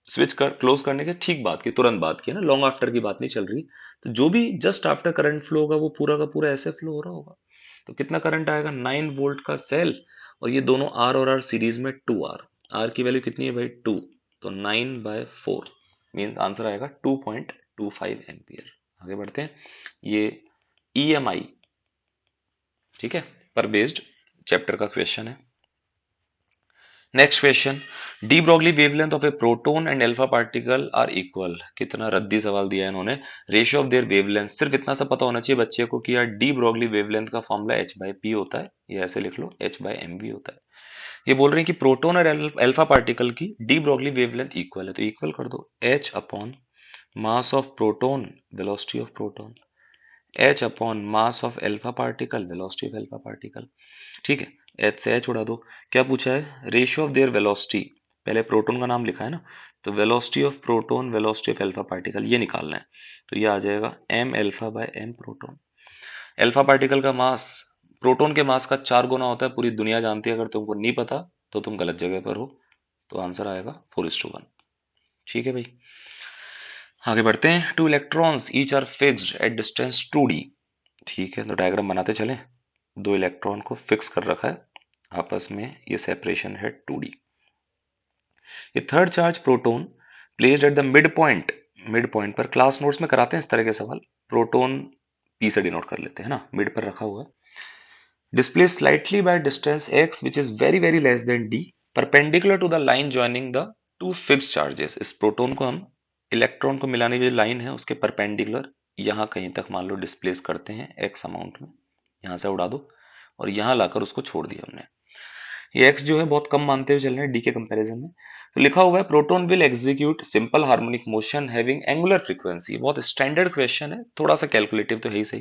स्विच कर क्लोज करने के ठीक बाद की, तुरंत बाद की है ना, लॉन्ग आफ्टर की बात नहीं चल रही। तो जो भी जस्ट आफ्टर करंट फ्लो होगा वो पूरा का पूरा ऐसे फ्लो हो रहा होगा। तो कितना करंट आएगा, 9 वोल्ट का सेल, और ये दोनों आर और आर सीरीज में 2R। आर की वैल्यू कितनी है भाई, 2, तो 9/4 मीन्स आंसर आएगा 2.25 एम्पियर। आगे बढ़ते हैं। ये EMI, ठीक है, पर बेस्ड चैप्टर का क्वेश्चन है। Next question, de Broglie wavelength of a proton and alpha particle are equal. कितना रद्दी सवाल दिया है इन्होंने। रेशियो ऑफ देयर वेवलेंथ, सिर्फ इतना सा पता होना चाहिए बच्चे को कि यार डी ब्रॉगली वेवलेंथ का फॉर्मूला h/p होता है, ये ऐसे लिख लो h/mv होता है। ये बोल रहे हैं कि प्रोटोन और अल्फा पार्टिकल की डी ब्रॉगली वेवलेंथ इक्वल है, तो इक्वल कर दो h upon mass of proton velocity of proton, h upon mass of alpha particle velocity of alpha particle. ठीक है, एच से एच उड़ा दो। क्या पूछा है, रेशियो ऑफ देयर वेलोसिटी, पहले प्रोटॉन का नाम लिखा है ना, तो velocity of proton velocity of alpha particle ये निकालना है। तो ये आ जाएगा m alpha by m proton. Alpha particle का मास प्रोटॉन के मास का 4 गुना होता है, पूरी दुनिया जानती है, अगर तुमको नहीं पता तो तुम गलत जगह पर हो। तो आंसर आएगा 4:1। ठीक है भाई, आगे बढ़ते हैं। 2 electrons each are fixed at distance 2d। ठीक है, तो डायग्राम बनाते चलें। 2 इलेक्ट्रॉन को फिक्स कर रखा है आपस में, ये सेपरेशन है 2d। ये third charge proton placed at the mid point, mid point पर, क्लास नोट्स में कराते हैं इस तरह के सवाल। प्रोटॉन पी से डिनोट कर लेते हैं ना, मिड पर रखा हुआ है। Display slightly by distance x which is very very less than d, perpendicular to the line joining the two fixed charges. इस प्रोटॉन को हम इलेक्ट्रॉन को मिलाने की जो लाइन है उसके परपेंडिकुलर यहां कहीं तक मान लो डिस्प्लेस करते हैं x अमाउंट में, यहां से उड़ा दो और यहां लाकर उसको छोड़ दिया हमने। ये एक्स जो है बहुत कम मानते हुए चल रहे हैं डी के कंपैरिजन में। तो लिखा हुआ है proton will execute simple harmonic motion having angular frequency. बहुत स्टैंडर्ड क्वेश्चन है, थोड़ा सा कैलकुलेटिव तो है ही सही।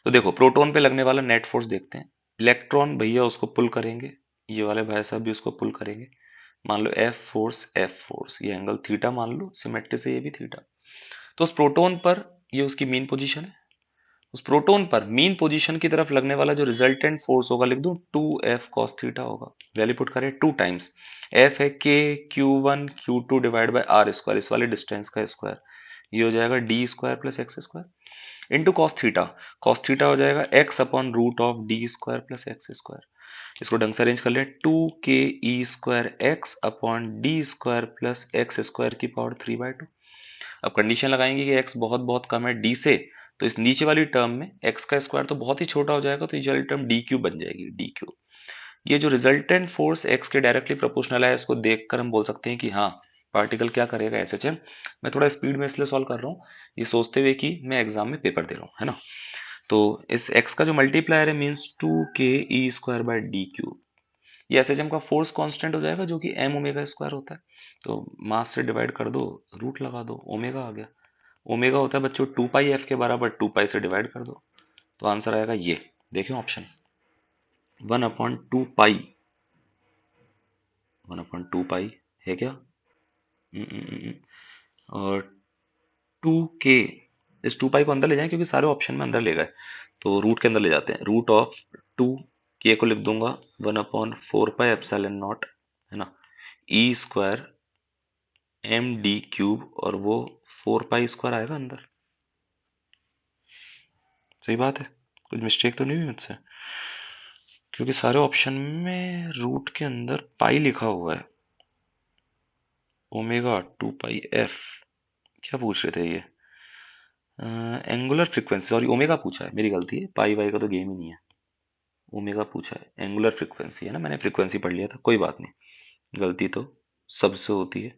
तो देखो प्रोटॉन पे लगने वाला नेट फोर्स देखते हैं। इलेक्ट्रॉन भैया उसको पुल करेंगे, ये वाले भाई साहब भी उसको पुल करेंगे। मान लो एफ फोर्स, ये एंगल थीटा मान लो, सिमेट्री से ये भी थीटा। तो उस प्रोटोन पर, ये उसकी मीन पोजीशन है, उस प्रोटोन पर मीन पोजीशन की तरफ लगने वाला जो रिजल्टेंट फोर्स होगा, लिख दूं 2f cos थीटा होगा। वैल्यू पुट करें 2 टाइम्स f है k q1 q2 divide by r square, इस वाले डिस्टेंस का स्क्वायर, ये हो जाएगा D square plus X square into cos theta. Cos theta हो जाएगा x upon root of D square plus X square. इसको ढंग से अरेंज कर ले, 2ke² x upon D square plus X square की पावर 3/2। अब कंडीशन लगाएंगे कि x बहुत बहुत कम है d से, तो इस नीचे वाली टर्म में x का स्क्वायर तो बहुत ही छोटा हो जाएगा, तो ये वाली टर्म डी क्यूब बन जाएगी, डी क्यूब। ये जो रिजल्टेंट फोर्स x के डायरेक्टली प्रोपोर्शनल है, इसको देखकर हम बोल सकते हैं कि हाँ पार्टिकल क्या करेगा एसएचएम। मैं थोड़ा स्पीड में इसलिए सॉल्व कर रहा हूँ, ये सोचते हुए कि मैं एग्जाम में पेपर दे रहा हूँ, है ना। तो इस x का जो मल्टीप्लायर है means 2ke² by D cube. ये एसएचएम का फोर्स कांस्टेंट हो जाएगा, जो कि m ओमेगा स्क्वायर होता है। तो मास से डिवाइड कर दो, रूट लगा दो, ओमेगा आ गया। ओमेगा होता है बच्चों 2 पाई f के बराबर, 2 पाई से डिवाइड कर दो, तो आंसर आएगा ये, देखिए ऑप्शन 1/2 पाई। 1/2 पाई है क्या? और 2k, इस 2 पाई को अंदर ले जाएं क्योंकि सारे ऑप्शन में अंदर ले गए, तो रूट के अंदर ले जाते हैं। रूट ऑफ 2k को लिख दूंगा 1/4 पाई एप्सिलॉन नॉट, है ना, E square M D cube, और वो 4 पाई स्क्वायर आएगा अंदर। सही बात है, कुछ मिस्टेक तो नहीं हुई मुझसे? क्योंकि सारे ऑप्शन में रूट के अंदर पाई लिखा हुआ है। ओमेगा 2 पाई f, क्या पूछ रहे थे ये? एंगुलर फ्रीक्वेंसी, सॉरी ओमेगा पूछा है, मेरी गलती है, पाई वाई का तो गेम ही नहीं है। ओमेगा पूछा है, एंगुलर फ्रीक्वेंसी है ना, मैंने फ्रीक्वेंसी पढ़ लिया था, कोई बात नहीं, गलती तो सबसे होती है।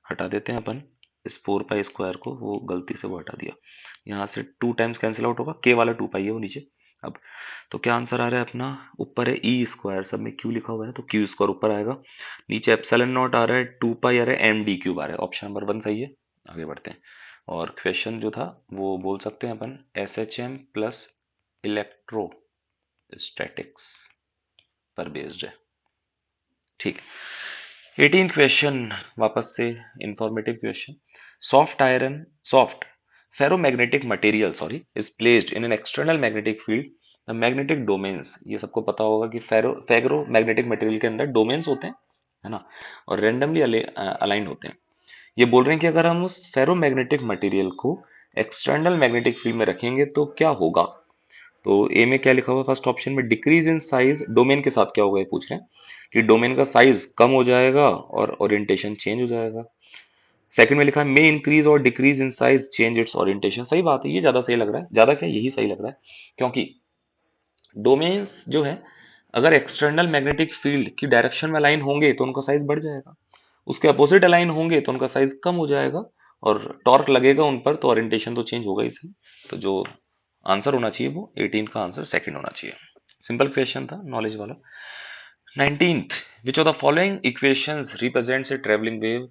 हटा देते हैं अपन इस 4 पाई स्क्वायर को, वो गलती से वो हटा दिया। यहाँ से 2 टाइम्स कैंसिल आउट होगा, के वाला 2 पाई है वो नीचे। अब तो क्या आंसर आ रहा है अपना? ऊपर है ई स्क्वायर, सब में क्यू लिखा हुआ है ना, तो क्यू स्क्वायर ऊपर आएगा, नीचे एप्सिलॉन नॉट आ रहा है, 2 पाई आ रहा है, एम डी क्यूब आ रहा है। ऑप्शन नंबर 1 सही है। आगे बढ़ते हैं, और क्वेश्चन जो था वो बोल सकते हैं अपन S H M plus electrostatics पर बेस्ड है। ठीक, 18th क्वेश्चन, वापस से informative question. Soft ferromagnetic material sorry is placed in an external magnetic field, the magnetic domains, ये सबको पता होगा कि फेरोमैग्नेटिक मटेरियल के अंदर डोमेन्स होते हैं, है ना, और रेंडमली अलाइंड होते हैं। ये बोल रहे हैं कि अगर हम उस फेरोमैग्नेटिक मटेरियल को एक्सटर्नल मैग्नेटिक फील्ड में रखेंगे तो क्या होगा। तो ए में क्या लिखा हुआ है फर्स्ट ऑप्शन में? डिक्रीज इन साइज, डोमेन के साथ क्या होगा ये पूछ रहे हैं, कि डोमेन का साइज कम हो जाएगा और ओरिएंटेशन चेंज हो जाएगा। सेकंड में लिखा है मे इंक्रीज और decrease in size change it's orientation. सही बात है, ये ज्यादा सही लग रहा है, ज्यादा क्या यही सही लग रहा है, क्योंकि डोमेन्स जो है अगर एक्सटर्नल मैग्नेटिक फील्ड की डायरेक्शन में अलाइन होंगे तो उनका साइज बढ़ जाएगा, उसके अपोजिट अलाइन होंगे तो उनका साइज कम हो जाएगा, और टॉर्क लगेगा उन पर तो ओरिएंटेशन तो चेंज होगा ही सही। तो जो आंसर होना चाहिए वो 18th का आंसर सेकंड होना चाहिए। सिंपल क्वेश्चन था, नॉलेज वाला। 19th, which of the following equations represents A travelling wave.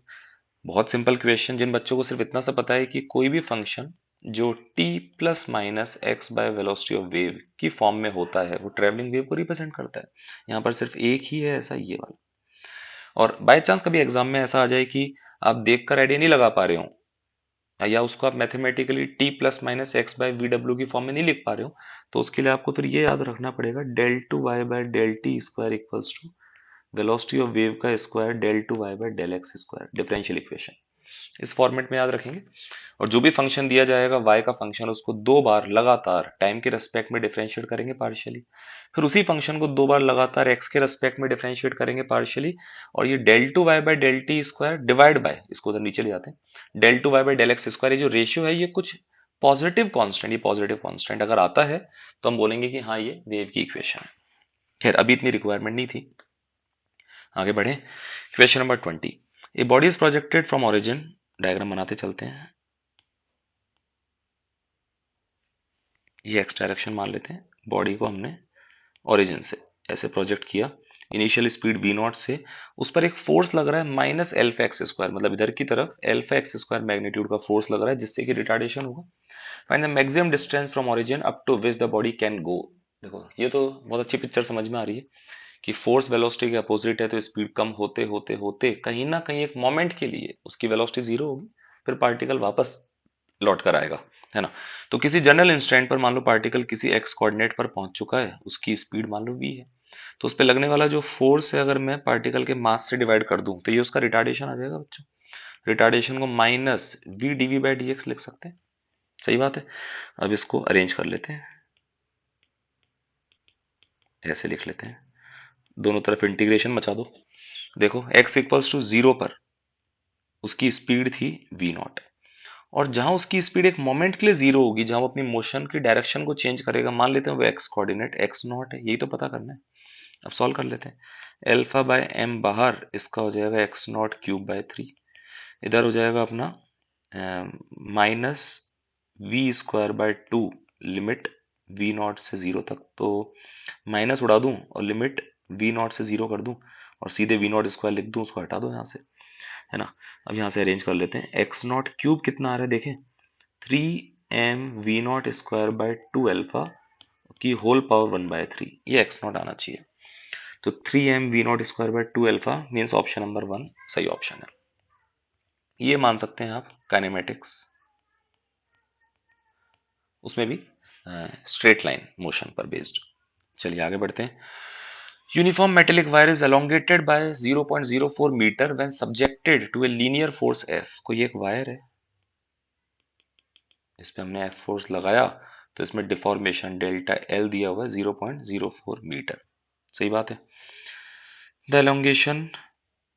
बहुत सिंपल क्वेश्चन, जिन बच्चों को सिर्फ इतना सा पता है कि कोई भी फंक्शन जो t plus minus X by velocity of wave की फॉर्म में होता है वो ट्रेवलिंग वेव को रिप्रेजेंट करता है। यहाँ पर सिर्फ एक ही है ऐसा, ये वाला। और बाय चांस कभी एग्जाम में ऐसा आ जाए कि आप देखकर आइडिया नहीं लगा पा रहे हो, या उसको आप mathematically t plus minus X by V W की फॉर्म में नहीं लिख पा रहे हो, तो उसके लिए आपको फिर ये याद रखना पड़ेगा, del two Y by del T square equals to velocity of wave का square del two Y by del x square, differential equation. इस फॉर्मेट में याद रखेंगे, और जो भी फंक्शन दिया जाएगा y का फंक्शन, उसको 2 बार लगातार टाइम के रेस्पेक्ट में डिफरेंशिएट करेंगे पार्शियली, फिर उसी फंक्शन को 2 बार लगातार x के रेस्पेक्ट में डिफरेंशिएट करेंगे पार्शियली, और ये del two Y by del T square divide by, इसको उधर नीचे ले जाते हैं, del two Y by del x square. ये जो रेशियो है ये कुछ पॉजिटिव कांस्टेंट, ये पॉजिटिव कांस्टेंट अगर आता है तो हम बोलेंगे कि हाँ ये वेव की इक्वेशन है। खैर अभी इतनी रिक्वायरमेंट नहीं थी, आगे बढ़े। Question number 20, a body is projected from origin, diagram बनाते चलते हैं। ये एक्स डायरेक्शन मान लेते हैं, बॉडी को हमने ओरिजिन से ऐसे प्रोजेक्ट किया, इनिशियल स्पीड v नॉट से, उस पर एक फोर्स लग रहा है माइनस एल्फा एक्स स्क्वायर, मतलब इधर की तरफ एल्फा एक्स स्क्वायर मैग्नीट्यूड का फोर्स लग रहा है, जिससे कि रिटार्डेशन होगा। Find the maximum distance from origin up to which the body can go. देखो ये तो बहुत अच्छी पिक्चर समझ में आ रही है कि फोर्स वेलोसिटी के अपोजिट है, तो स्पीड कम होते होते होते कहीं ना कहीं एक मोमेंट के लिए उसकी वेलोसिटी जीरो होगी, फिर पार्टिकल वापस लौट कर आएगा, है ना। तो किसी जनरल इंस्टेंट पर मान लो पार्टिकल किसी एक्स कोऑर्डिनेट पर पहुंच चुका है, उसकी स्पीड मान लो v है, तो उस पे लगने वाला जो फोर्स है अगर मैं पार्टिकल के मास से डिवाइड कर दूं तो ये उसका रिटार्डेशन आ जाएगा बच्चों। रिटार्डेशन को minus v dv by dx लिख सकते हैं, सही बात है। अब इसको अरेंज कर लेते हैं, ऐसे लिख लेते हैं, दोनों तरफ इंटीग्रेशन मचा दो। देखो x इक्वल्स टू 0 पर उसकी स्पीड थी v नॉट, और जहां उसकी स्पीड एक मोमेंट के लिए जीरो होगी, जहां वो अपनी मोशन की डायरेक्शन को चेंज करेगा, मान लेते हैं वो एक्स कोऑर्डिनेट एक्स नॉट है, यही तो पता करना है। अब सॉल्व कर लेते हैं, एल्फा बाय एम बाहर, इसका हो जाएगा एक्स नॉट क्यूब बाय 3, इधर हो जाएगा अपना minus V square by 2, limit V not से जीरो तक, तो माइनस उड़ा दूं और लिमिट वी नॉट से जीरो कर दूं और सीधे वी नॉट स्क्वायर लिख दूं, उसको हटा दो यहाँ से, है ना। अब यहाँ से अरेंज कर लेते हैं, एक्स नॉट क्यूब कितना आ रहा है देखें, 3m v0 square by 2 alpha की होल पावर 1/3, ये एक्स नॉट आना चाहिए। तो 3m v0 square by 2 alpha means option number 1 सही ऑप्शन है। ये मान सकते हैं आप काइनेमेटिक्स, उसमें भी स्ट्रेट लाइन मोशन पर बेस्ड। चलिए आगे बढ़ते हैं। Uniform metallic wire is elongated by 0.04 meter when subjected to a linear force F। कोई एक वायर है, इस पे हमने F फोर्स लगाया, तो इसमें डिफॉर्मेशन डेल्टा L दिया हुआ है 0.04 मीटर, सही बात है। The elongation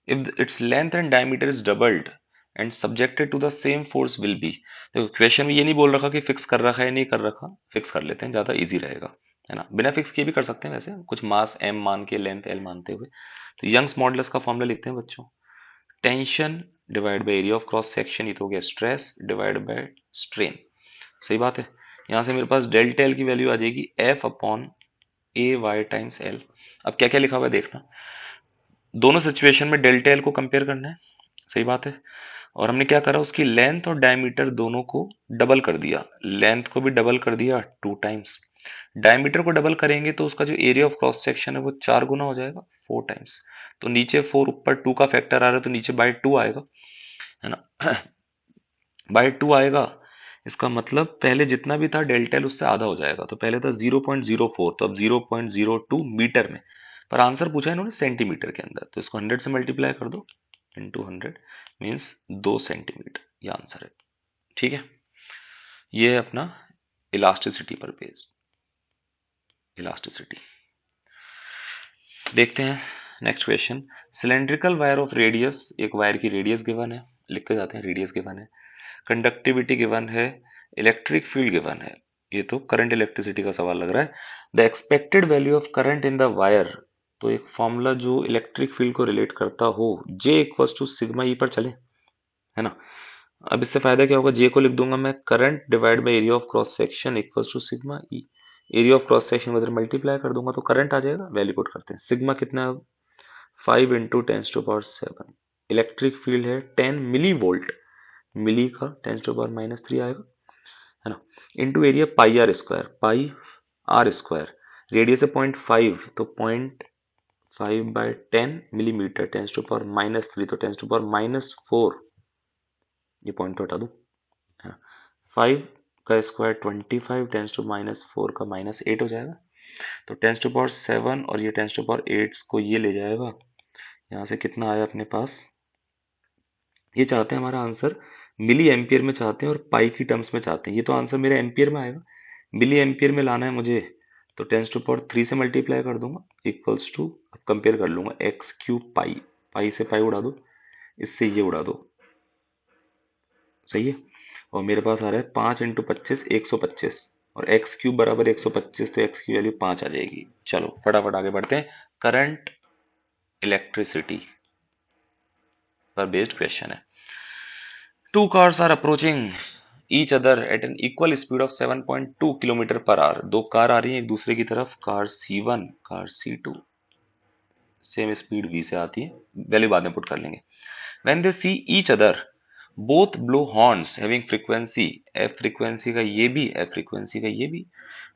if its length and diameter is doubled and subjected to the same force will be। देखो क्वेश्चन में ये नहीं बोल रखा कि फिक्स कर रखा है नहीं कर रखा, फिक्स कर लेते हैं, ज्यादा इजी रहेगा, है ना। बिना फिक्स किए भी कर सकते हैं वैसे, कुछ मास m मान के लेंथ l मानते हुए। तो यंग्स मॉडुलस का फॉर्मूला लिखते हैं बच्चों, tension divide by area of cross section, ये तो हो गया स्ट्रेस डिवाइड बाय स्ट्रेन, सही बात है। यहाँ से मेरे पास डेल्टा एल की वैल्यू आ जाएगी एफ अपॉन ए वाई टाइम्स एल। अब क्या क्या लिखा हुआ है देखना, दोनों सिचुएशन में डेल्टा एल को कंपेयर करना है, सही बात है। और हमने क्या करा, उसकी लेंथ और डायमीटर दोनों को डबल कर दिया, लेंथ को भी डबल कर दिया 2 टाइम्स, डायमीटर को डबल करेंगे तो उसका जो एरिया ऑफ क्रॉस सेक्शन है वो 4 गुना हो जाएगा, 4 टाइम्स। तो नीचे 4 ऊपर 2 का फैक्टर आ रहा है तो नीचे बाय 2 आएगा, है ना। बाय 2 आएगा, इसका मतलब पहले जितना भी था डेल्टा एल उससे आधा हो जाएगा, तो पहले था 0.04, तो अब 0.02 मीटर में, पर आंसर पूछा है इन्होंने सेंटीमीटर के अंदर, तो इसको 100 से मल्टीप्लाई कर दो इंटू 100 मीन्स 2 सेंटीमीटर, ये आंसर है, ठीक है। ये है अपना इलास्टिसिटी पर बेस्ड, इलास्टिसिटी। देखते हैं next question, cylindrical wire of radius, एक वायर की रेडियस गिवन है, लिखते जाते हैं, रेडियस गिवन है, कंडक्टिविटी गिवन है, इलेक्ट्रिक फील्ड गिवन है, ये तो करंट इलेक्ट्रिसिटी का सवाल लग रहा है। The expected value of current in the wire, तो एक फॉर्मूला जो इलेक्ट्रिक फील्ड को रिलेट करता हो, J equals to sigma E पर चले, है ना। अब इससे फायदा क्या होगा, J को लिख दूंगा मैं current divide by area of cross section equals to sigma E, area of cross section को इधर मल्टीप्लाई कर दूंगा तो करंट आ जाएगा, वैल्यू पुट करते हैं, सिग्मा कितना है, 5 × 10⁻⁷, इलेक्ट्रिक फील्ड है 10 मिली वोल्ट, मिली का 10⁻³ आएगा, है ना, into area pi R square, pi R square, radius है 0.5 तो 0.5/10 मिलीमीटर, 10⁻³ तो 10⁻⁴, ये पॉइंट तो हटा दूं, है ना। 5 का स्क्वायर 25, 10⁻⁴ का -8 हो जाएगा, तो 10⁻⁷ और ये 10⁻8 को ये ले जाएगा, यहाँ से कितना आया अपने पास, ये चाहते हैं हमारा आंसर मिली एम्पियर में चाहते हैं और पाई की टर्म्स में चाहते हैं, ये तो आंसर मेरा एम्पियर में आएगा, मिली एम्पियर में लाना है मुझे, तो 10⁻³ से मल्टीप्लाई कर दूंगा इक्वल्स टू, कंपेयर कर लूंगा x³ पाई, पाई से पाई उड़ा दो, इससे ये उड़ा दो, सही है। और मेरे पास आ रहा है 5 × 25 125, और x³ बराबर 125, तो x की वैल्यू 5 आ जाएगी। चलो फटाफट आगे बढ़ते हैं, करंट इलेक्ट्रिसिटी पर बेस्ड क्वेश्चन है। Two cars are approaching each other at an equal speed of 7.2 kilometre per hour. दो कार आ रही हैं एक दूसरे की तरफ, car C1 car C2, same speed v से आती है, वैल्यू बाद में पुट कर लेंगे। When they see each other, both blow horns having frequency, f frequency का ये भी, f frequency का ये भी,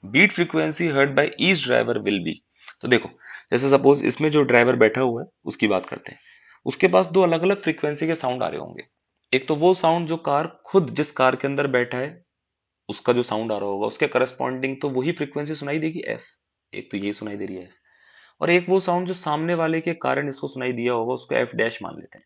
beat frequency heard by each driver will be। तो देखो जैसे सपोज इसमें जो ड्राइवर बैठा हुआ है उसकी बात करते हैं, उसके पास दो अलग अलग फ्रीक्वेंसी के साउंड आ रहे होंगे, एक तो वो साउंड जो कार खुद जिस कार के अंदर बैठा है उसका जो साउंड आ रहा होगा उसके करस्पॉन्डिंग तो वही फ्रीक्वेंसी सुनाई देगी एफ। एक तो ये सुनाई दे रही है F। और एक वो साउंड जो सामने वाले के कारण इसको सुनाई दिया होगा उसको एफ डैश मान लेते हैं।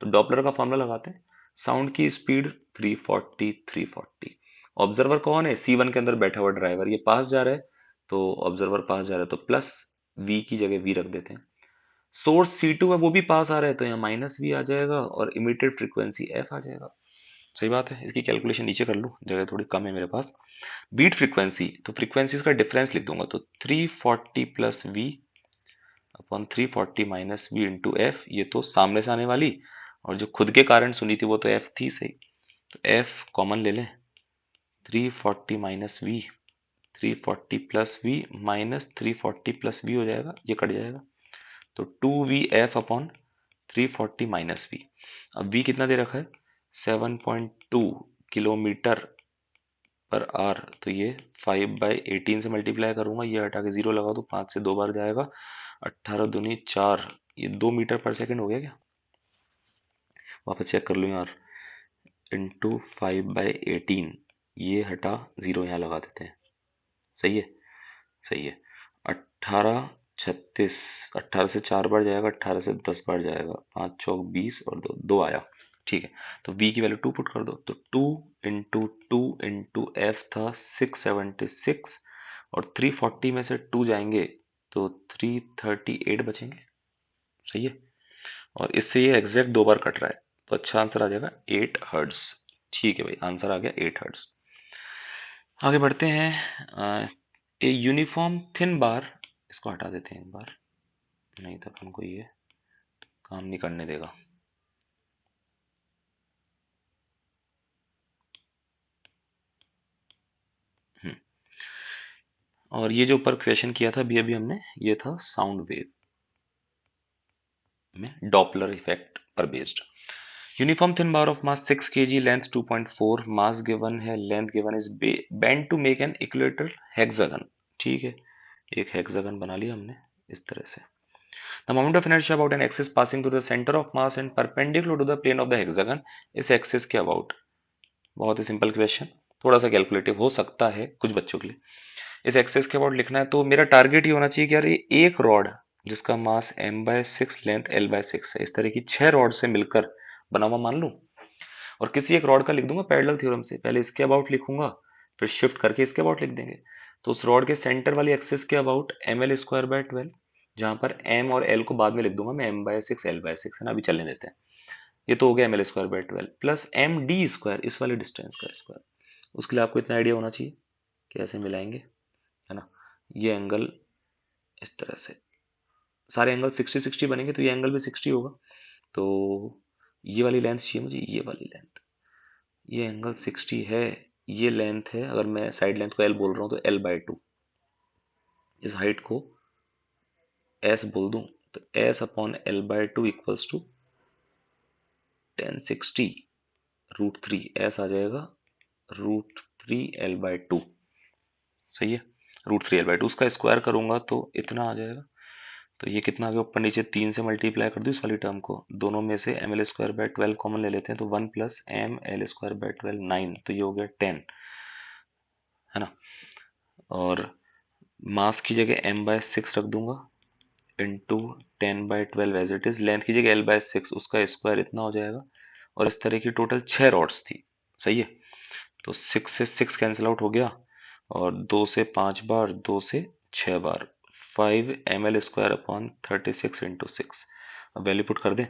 तो डॉपलर का फॉर्मूला लगाते हैं। साउंड की स्पीड 340 340। ऑब्जर्वर कौन है? C1 के अंदर बैठा हुआ ड्राइवर, ये पास जा रहा है तो ऑब्जर्वर पास जा रहा है तो प्लस वी की जगह वी रख देते हैं। सोर्स C2 है वो भी पास आ रहा है तो यहाँ माइनस वी आ जाएगा और इमिटेड फ्रीक्वेंसी एफ आ जाएगा। सही बात है। इसकी कैलकुलेशन नीचे कर लूँ, जगह थोड़ी कम है मेरे पास। बीट फ्रीक्वेंसी, तो फ्रीक्वेंसीज का डिफरेंस लिख दूंगा तो 340 plus V upon 340 minus V into F, ये तो सामने से आने वाली और जो खुद के कारण सुनी थी वो तो एफ थी। सही, तो एफ कॉमन ले लें। 340 minus V, 340 plus V minus 340 plus V हो जाएगा, ये कट जाएगा तो 2 V F upon 340 minus V. अब वी कितना दे रखा है? 7.2 किलोमीटर पर आर, तो ये 5/18 से मल्टीप्लाई करूंगा, ये हटा के जीरो लगा दो, 5 से 2 बार जाएगा, 18 दूनी 4, ये 2 मीटर पर सेकंड हो गया क्या? वापस चेक कर लो यार। इंटू 5/18, ये हटा जीरो यहाँ लगा देते हैं। सही है, सही है। 18 36, 18 से 4 बार जाएगा, 18 से 10 बार जाएगा, 5 चौक 20 और दो दो आया। ठीक है, तो v की वैल्यू 2 पुट कर दो तो 2 एफ था 676 और 340 में से 2 जाएंगे तो 338 बचेंगे। सही है, और इससे ये एग्जैक्ट 2 बार कट रहा है तो अच्छा आंसर आ जाएगा 8 हर्ट्ज। ठीक है भाई, आंसर आ गया 8 हर्ट्ज। आगे बढ़ते हैं। ए यूनिफॉर्म थिन बार, इसको हटा देते हैं एक बार, नहीं तो हमको ये काम नहीं करने देगा। हम्म, और ये जो ऊपर क्वेश्चन किया था अभी अभी हमने, ये था साउंड वेव में डॉपलर इफेक्ट पर based. Uniform thin bar of mass 6 kg, length 2.4, mass given है, length given is bend to make an equilateral hexagon. ठीक है, एक हेक्सागन बना लिया हमने इस तरह से। The moment of inertia about an axis passing through the center of mass and perpendicular to the plane of the hexagon, इस एक्सिस के अबाउट। बहुत ही सिंपल क्वेश्चन, थोड़ा सा कैलकुलेटिव हो सकता है कुछ बच्चों के लिए। इस एक्सिस के अबाउट लिखना है तो मेरा टारगेट ये होना चाहिए कि यार ये एक रॉड जिसका मास m/6 लेंथ l/6 है, इस तरह की 6 रॉड से मिलकर बना हुआ मान लूं और किसी एक रॉड का लिख दूंगा पैरेलल थ्योरम से। पहले इसके अबाउट लिखूंगा फिर शिफ्ट करके इसके अबाउट लिख देंगे। तो उस रॉड के सेंटर वाली एक्सिस के अबाउट ml² बाय 12, जहां पर m और l को बाद में लिख दूंगा मैं, m/6 l/6 है ना, अभी चलने देते हैं। ये तो हो गया ml² बाय 12 प्लस md², इस वाले डिस्टेंस का स्क्वायर। उसके लिए आपको इतना आइडिया होना चाहिए कि ऐसे मिलाएंगे, है ना। ये एंगल इस तरह से, सारे एंगल 60-60 बनेंगे तो ये एंगल भी 60 होगा। तो ये वाली लेंथ चाहिए मुझे, ये वाली लेंथ, ये एंगल 60 है, ये लेंथ है, अगर मैं साइड लेंथ को l बोल रहा हूँ तो l/2, इस हाइट को s बोल दूं तो s/l/2 इक्वल्स टू 1060 √3, s आ जाएगा √3l/2। सही है, √3l/2, उसका स्क्वायर करूंगा तो इतना आ जाएगा। तो ये कितना आ गया, ऊपर नीचे 3 से मल्टीप्लाई कर दूं इस वाली टर्म को, दोनों में से ml² बाय 12 कॉमन ले लेते हैं तो 1 प्लस ml²बाय 12 9, तो ये हो गया 10, है ना। और मास की जगह m/6 रख दूंगा into 10/12 as it is, length की जगह l/6, उसका स्क्वायर इतना हो जाएगा। और इस तरह की टोटल 6 रॉड्स थी। सही है, तो 6 से 6 कैंसिल आउट हो गया और 2 से 5 बार, 2 से 6 बार, 5ml² अपॉन 36 इंटू 6। अब वैल्यू पुट कर दें।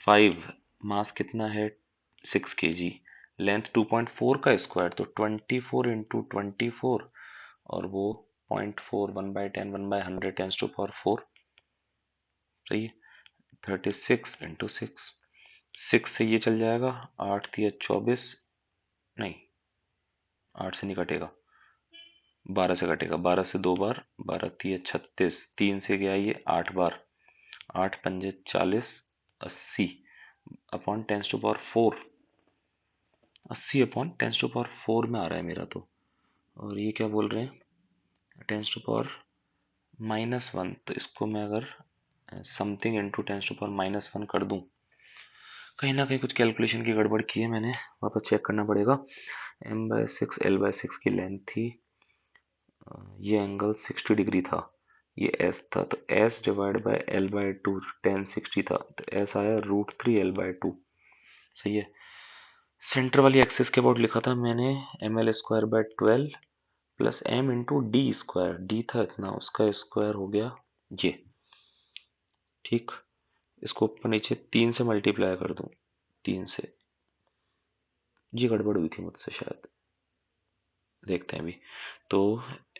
5, मास कितना है 6 kg, लेंथ 2.4 का स्क्वायर तो 24 इंटू 24, और वो 0.4, 1/10, 1/100 टेंस टू पावर 4। सही है, 36 इंटू 6, 6 से ये चल जाएगा, 8 तिया 24, नहीं 8 से नहीं कटेगा, 12 से कटेगा, 12 से 2 बार, 12 तिया 36, 3 से गया ये 8 बार, 8 पंजे 40, 80 upon tens to power 4, 80 upon tens to power 4 में आ रहा है मेरा तो। और ये क्या बोल रहे हैं, टेंस टू पावर -1, तो इसको मैं अगर something into tens to power -1 कर दूं कहीं ना कहीं कुछ कैलकुलेशन की गड़बड़ की है मैंने, वापस चेक करना पड़ेगा। m/6 l/6 की लेंथ थी, ये एंगल 60 डिग्री था, ये s था, तो s डिवाइड बाय l/2 1060 था, तो s आया √3 l/2। सही है। सेंटर वाली एक्सिस के अबाउट लिखा था मैंने ml² by 12 plus m into D square, D था इतना, उसका स्क्वायर हो गया ये। ठीक, इसको ऊपर नीचे 3 से मल्टीप्लाई कर दूं, 3 से, ये गड़बड़ हुई थी मुझसे शायद, देखते हैं अभी। तो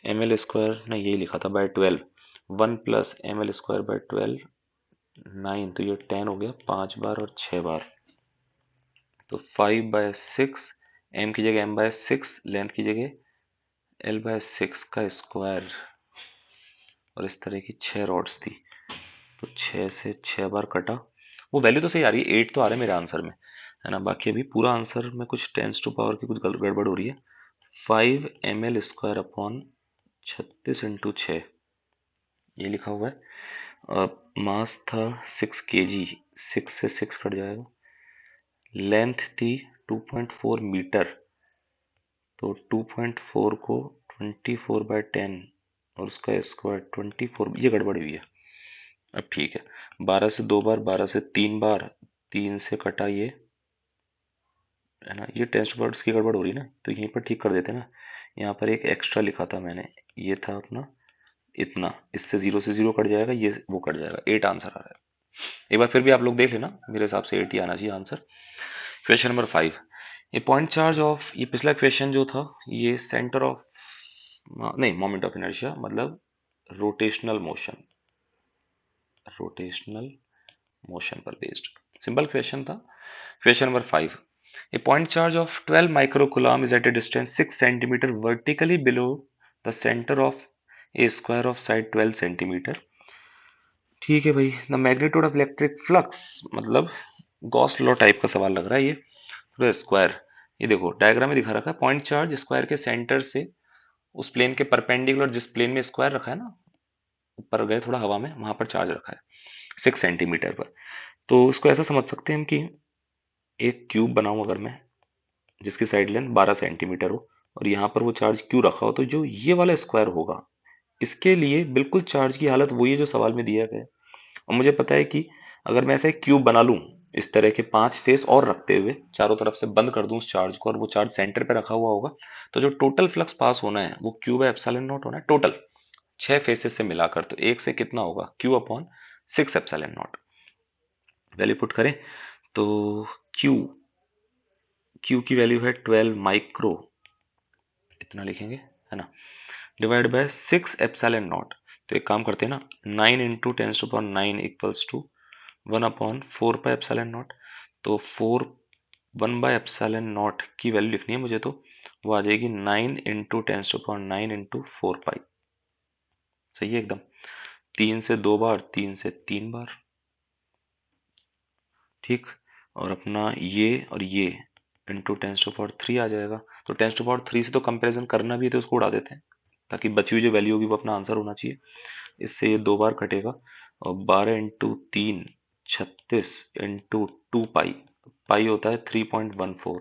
ml² नहीं, यही लिखा था बाय 12, 1 प्लस ml² बाय 12 9, तो ये 10 हो गया 5 बार और 6 बार, तो 5/6, m की जगह m/6, लेंथ की जगह l/6 का स्क्वायर, और इस तरह की 6 रॉड्स थी, तो 6 से 6 बार कटा। वो वैल्यू तो सही आ रही है, 8 तो आ रहा है मेरे आंसर में, है ना। बाकी अभी पूरा आंसर में कुछ 10 टू पावर की कुछ गड़बड़ हो रही है। 5 ml² अपॉन 36 इंटू 6, ये लिखा हुआ है। मास था 6 kg, 6 से 6 कट जाएगा। लेंथ थी 2.4 मीटर, तो 2.4 को 24/10 और उसका स्क्वायर 24, ये गड़बड़ हुई है। अब ठीक है, 12 से 2 बार, 12 से 3 बार, 3 से कटा ये, है ना। ये टेस्ट वर्ड्स की गड़बड़ हो रही है ना, तो यहीं पर ठीक कर देते हैं ना। यहाँ पर एक एक्स्ट्रा लिखा था मैंने, ये था अपना इतना, इससे 0 से 0 कट जाएगा, ये वो कट जाएगा, 8 आंसर आ रहा है। एक बार फिर भी आप लोग देख लेना, मेरे हिसाब से 8 ही आना चाहिए आंसर। क्वेश्चन नंबर 5, ये पॉइंट चार्ज ऑफ, ये पिछला क्वेश्चन जो था, ये सेंटर ऑफ, नहीं, मोमेंट ऑफ इनर्शिया मतलब रोटेशनल मोशन, रोटेशनल मोशन पर बेस्ड सिंपल क्वेश्चन था। Question number 5, a point charge of 12 microcoulomb is at a distance 6 centimeter vertically below the center of a square of side 12 centimeter। ठीक है भाई, the magnitude of electric flux, मतलब Gauss law type का सवाल लग रहा है ये। थोड़ा स्क्वायर, ये देखो डायग्राम में दिखा रखा है, पॉइंट चार्ज स्क्वायर के सेंटर से उस प्लेन के परपेंडिकुलर, जिस प्लेन में स्क्वायर रखा है ना, ऊपर गए थोड़ा हवा में, वहां पर चार्ज रखा है 6 सेंटीमीटर पर। तो इसको ऐसा समझ सकते हैं हम कि एक क्यूब बनाऊं अगर मैं, जिसकी साइड लेंथ 12 सेंटीमीटर हो, और यहाँ पर वो चार्ज क्यू रखा हो, तो जो ये वाला स्क्वायर होगा, इसके लिए बिल्कुल चार्ज की हालत वही है जो सवाल में दिया गया है। और मुझे पता है कि अगर मैं ऐसा एक क्यूब बना लूं, इस तरह के 5 फेस और रखते हुए चारों तरफ से बंद कर दूं उस चार्ज को, और वो चार्ज सेंटर पे रखा हुआ होगा, तो जो टोटल फ्लक्स पास होना है वो क्यू बाय एप्सिलॉन नॉट होना है टोटल, 6 फेसेस से मिलाकर। तो एक से कितना होगा, Q/6 epsilon not. Value put करें तो Q, Q की वैल्यू है 12 माइक्रो, इतना लिखेंगे, है ना, डिवाइड बाय 6 एप्सिलॉन नॉट। तो एक काम करते हैं ना, 9 into 10⁹ equals to 1/4 pi epsilon not. तो 1/एप्सिलॉन नॉट की वैल्यू लिखनी है मुझे, तो वो आ जाएगी 9 इंटू 10⁹ सही है एकदम। 3 से 2 बार, 3 से 3 बार, ठीक। और अपना ये और ये इंटू 10⁻³ आ जाएगा। तो 10⁻³ से तो कंपैरिजन करना भी है, तो उसको उड़ा देते हैं, ताकि बची हुई जो वैल्यू होगी वो अपना आंसर होना चाहिए। इससे ये 2 बार कटेगा, और 12 इंटू 3 36 इंटू 2 पाई, पाई होता है 3.14,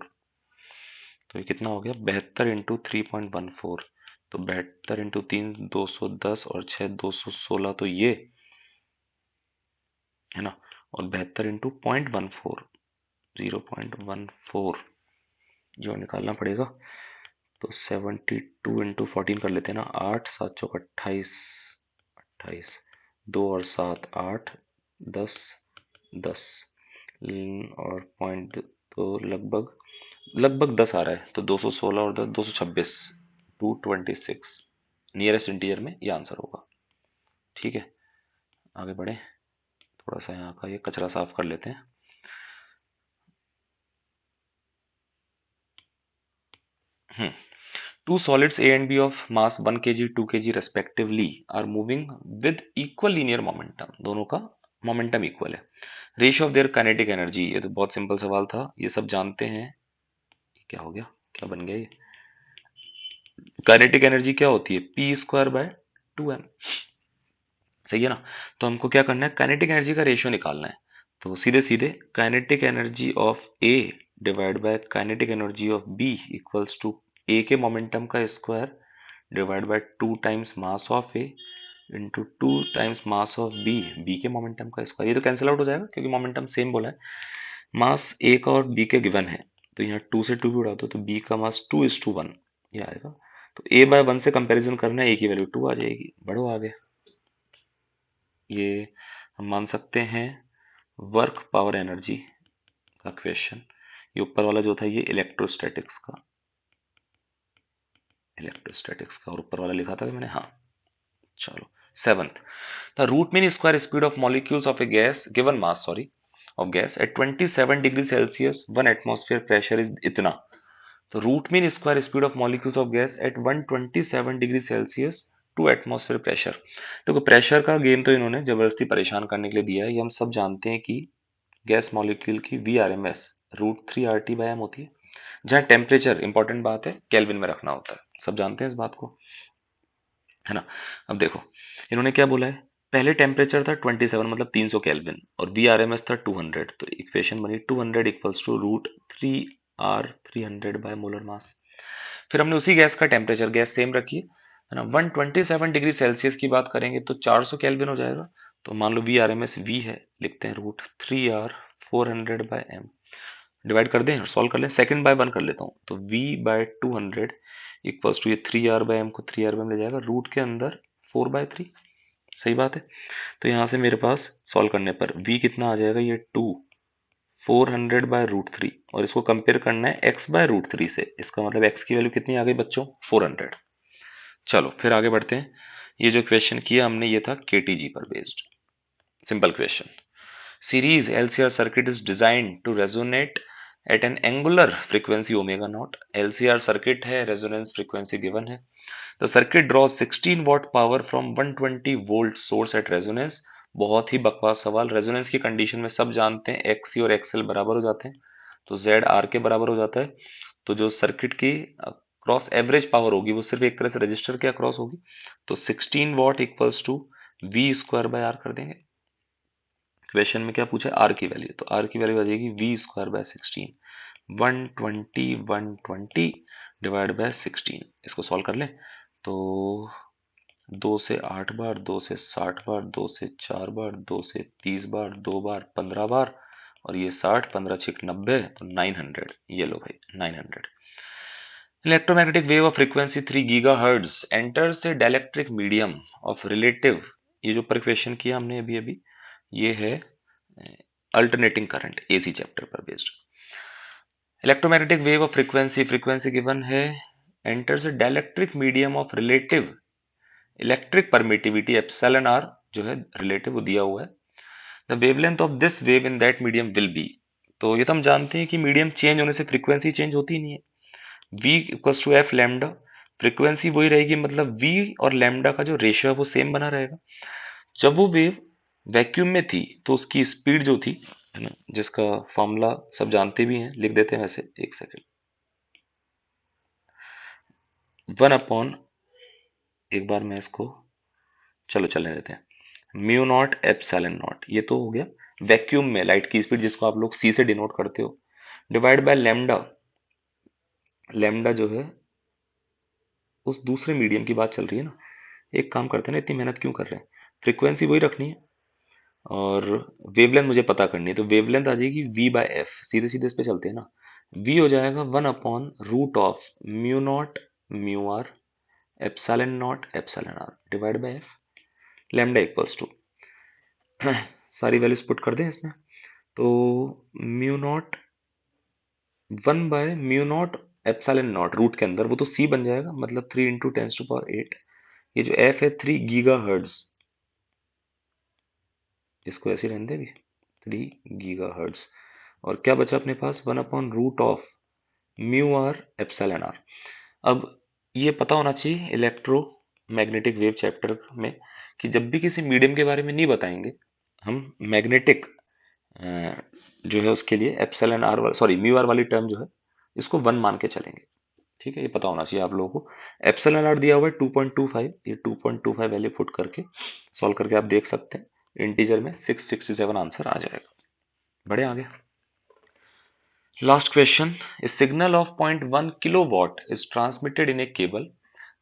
तो ये कितना हो गया 72 इंटू 3.14। तो 72 इंटू 3 210 और 6 216, तो ये, है ना, और 72 इंटू 0.14, 0.14 जो निकालना पड़ेगा। तो 72 इंटू 14 कर लेते हैं ना, 8 7 चौक 28, 28, 2 और 7 8, 10 10, और पॉइंट, तो लगभग लगभग 10 आ रहा है, तो 216 और 10 226, 226 नियरेस्ट इंटीजर में ये आंसर होगा। ठीक है, आगे बढ़े, थोड़ा सा यहाँ का ये कचरा साफ कर लेते हैं। Two solids A and B of mass 1 kg 2 kg respectively are moving with equal linear momentum, दोनों का मोमेंटम इक्वल है। Ratio of their kinetic energy, ये तो बहुत सिंपल सवाल था, ये सब जानते हैं। क्या हो गया, क्या बन गया ये, काइनेटिक एनर्जी क्या होती है, P² बाय 2m, सही है ना। तो हमको क्या करना है, काइनेटिक एनर्जी का रेशियो निकालना है। तो सीधे सीधे kinetic energy of A divide by kinetic energy of B equals to A के मोमेंटम का square divide by 2 times mass of A into 2 times mass of B, B के मोमेंटम का स्क्वायर। ये तो कैंसिल आउट हो जाएगा क्योंकि momentum same बोला है। मास ए का और बी के गिवन है, तो यहाँ 2 से 2 भी उड़ा दो तो बी का मास 2:1 ये आएगा। तो ए बाय 1 से कंपैरिजन करना है, ए की वैल्यू 2 आ जाएगी, बढ़ो आगे। ये हम मान सकते हैं वर्क पावर एनर्जी का क्वेश्चन। ये ऊपर वाला जो था ये इलेक्ट्रोस्टैटिक्स का और ऊपर वाला लिखा था मैंने, हाँ। चलो 7th, the root mean square speed of molecules of a gas given mass sorry of gas at 27 degree Celsius 1 atmosphere pressure is इतना। तो root mean square speed of molecules of gas at 127 degree Celsius 2 atmosphere pressure. देखो pressure का game तो इन्होंने जबरदस्ती परेशान करने के लिए दिया है। ये हम सब जानते हैं कि गैस मॉलिक्यूल की VRMS √3 RT/m होती है, जहां टेम्परेचर इंपॉर्टेंट बात है केल्विन में रखना होता है। सब जानते हैं इस बात को, है ना। अब देखो इन्होंने क्या बोला है, पहले टेम्परेचर था 27 मतलब 300 केल्विन और VRMS था 200। तो इक्वेशन बनी 200 equals to √3R 300 by molar mass. फिर हमने उसी गैस का टेम्परेचर, गैस सेम रखी है ना, 127 डिग्री सेल्सियस की बात करेंगे तो 400 केल्विन हो जाएगा। तो मान लो VRMS V है, लिखते हैं √3R 400/m। डिवाइड कर दें और सॉल्व कर लें, सेकंड बाय 1 कर लेता हूँ तो V/200 इक्वल्स टू ये 3R/m को 3R/m ले जाएगा, रूट के अंदर 4/3। सही बात है। तो यहाँ से मेरे पास सॉल्व करने पर V कितना आ जाएगा, ये 2 400/√3 और इसको कंपेयर करना है x/√3 से। इसका मतलब x की वैल्यू कितनी आ गई बच्चों, 400। चलो फिर आगे बढ़ते हैं। ये जो क्वेश्चन किया हमने ये था KTG पर based, simple question. Series LCR circuit is designed to resonate at an angular frequency omega naught. LCR circuit है, resonance frequency given है। The circuit draws 16 watt power from 120 volt source at resonance। बहुत ही बकवास सवाल। Resonance की condition में सब जानते हैं XC और XL बराबर हो जाते हैं, तो Z R के बराबर हो जाता है। तो जो सर्किट की क्रॉस एवरेज पावर होगी वो सिर्फ एक तरह से रजिस्टर के अक्रॉस होगी। तो 16 वॉट इक्वल्स टू V²/R कर देंगे। क्वेश्चन में क्या पूछा है, आर की वैल्यू, तो आर की वैल्यू आ जाएगी V²/16, 120 डिवाइड बाय 16। इसको सॉल्व कर लें तो 2 से 8 बार, 2 से 60 बार, 2 से 4 बार, 2 से 30 बार, 2 बार 15 बार और ये 60, 15 6 90, तो 900। ये लो भाई 900। Electromagnetic wave of frequency 3 gigahertz enters a dielectric medium of relative. ये जो पर क्वेश्चन किया हमने अभी अभी, ये है अल्टरनेटिंग करंट AC चैप्टर पर based. Electromagnetic wave of frequency, frequency given है, enters a dielectric medium of relative electric permittivity epsilon r, जो है रिलेटिव वो दिया हुआ है। The wavelength of this wave in that medium will be. तो ये तो हम जानते हैं कि मीडियम चेंज होने से फ्रीक्वेंसी चेंज होती ही नहीं है। V equals to F lambda, frequency वही रहेगी, मतलब V और लैम्डा का जो रेशियो है वो सेम बना रहेगा। जब वो वेव वैक्यूम में थी तो उसकी स्पीड जो थी, है ना, जिसका फॉर्मूला सब जानते भी हैं, लिख देते हैं वैसे, एक सेकेंड। 1/, एक बार मैं इसको चलो चलने देते हैं, μ0 ε0, ये तो हो गया वैक्यूम में लाइट की स्पीड, जिसको आप लोग C से डिनोट करते हो, डिवाइड बाय लैम्डा। लैम्डा जो है उस दूसरे मीडियम की बात चल रही है ना। एक काम करते हैं ना, इतनी मेहनत क्यों कर रहे हैं, फ्रीक्वेंसी वही रखनी है और वेवलेंथ मुझे पता करनी है। तो वेवलेंथ आ जाएगी V/f, सीधे सीधे इस पे चलते हैं ना। V हो जाएगा 1/√ऑफ μ0 μr ε0 divide by f, lambda equals to सारी वैल्यूज पुट कर दें इसमें, तो μ0 1/μ0 रूट के अंदर, वो तो C बन जाएगा, मतलब 3 × 10⁸। ये जो f है 3 गीगाहर्ट्ज, इसको ऐसे रहने दें भी 3 गीगाहर्ट्ज। और क्या बचा अपने पास, 1/√ऑफ μr ε0। अब ये पता होना चाहिए इलेक्ट्रोमैग्नेटिक वेव चैप्टर में कि जब भी किसी मीडियम के बारे में नहीं बताएंगे हम, मैग्नेटिक जो है उसके लिए epsilon r sorry mu R वाली टर्म जो है इसको 1 मान के चलेंगे। ठीक है, ये पता होना चाहिए आप लोगों को। एप्सिलॉन r दिया हुआ है 2.25, ये 2.25 वैल्यू पुट करके सॉल्व करके आप देख सकते हैं, इंटीजर में 667 आंसर आ जाएगा। बड़े आगे। Last question. A signal of 0.1 kilowatt is transmitted in a cable.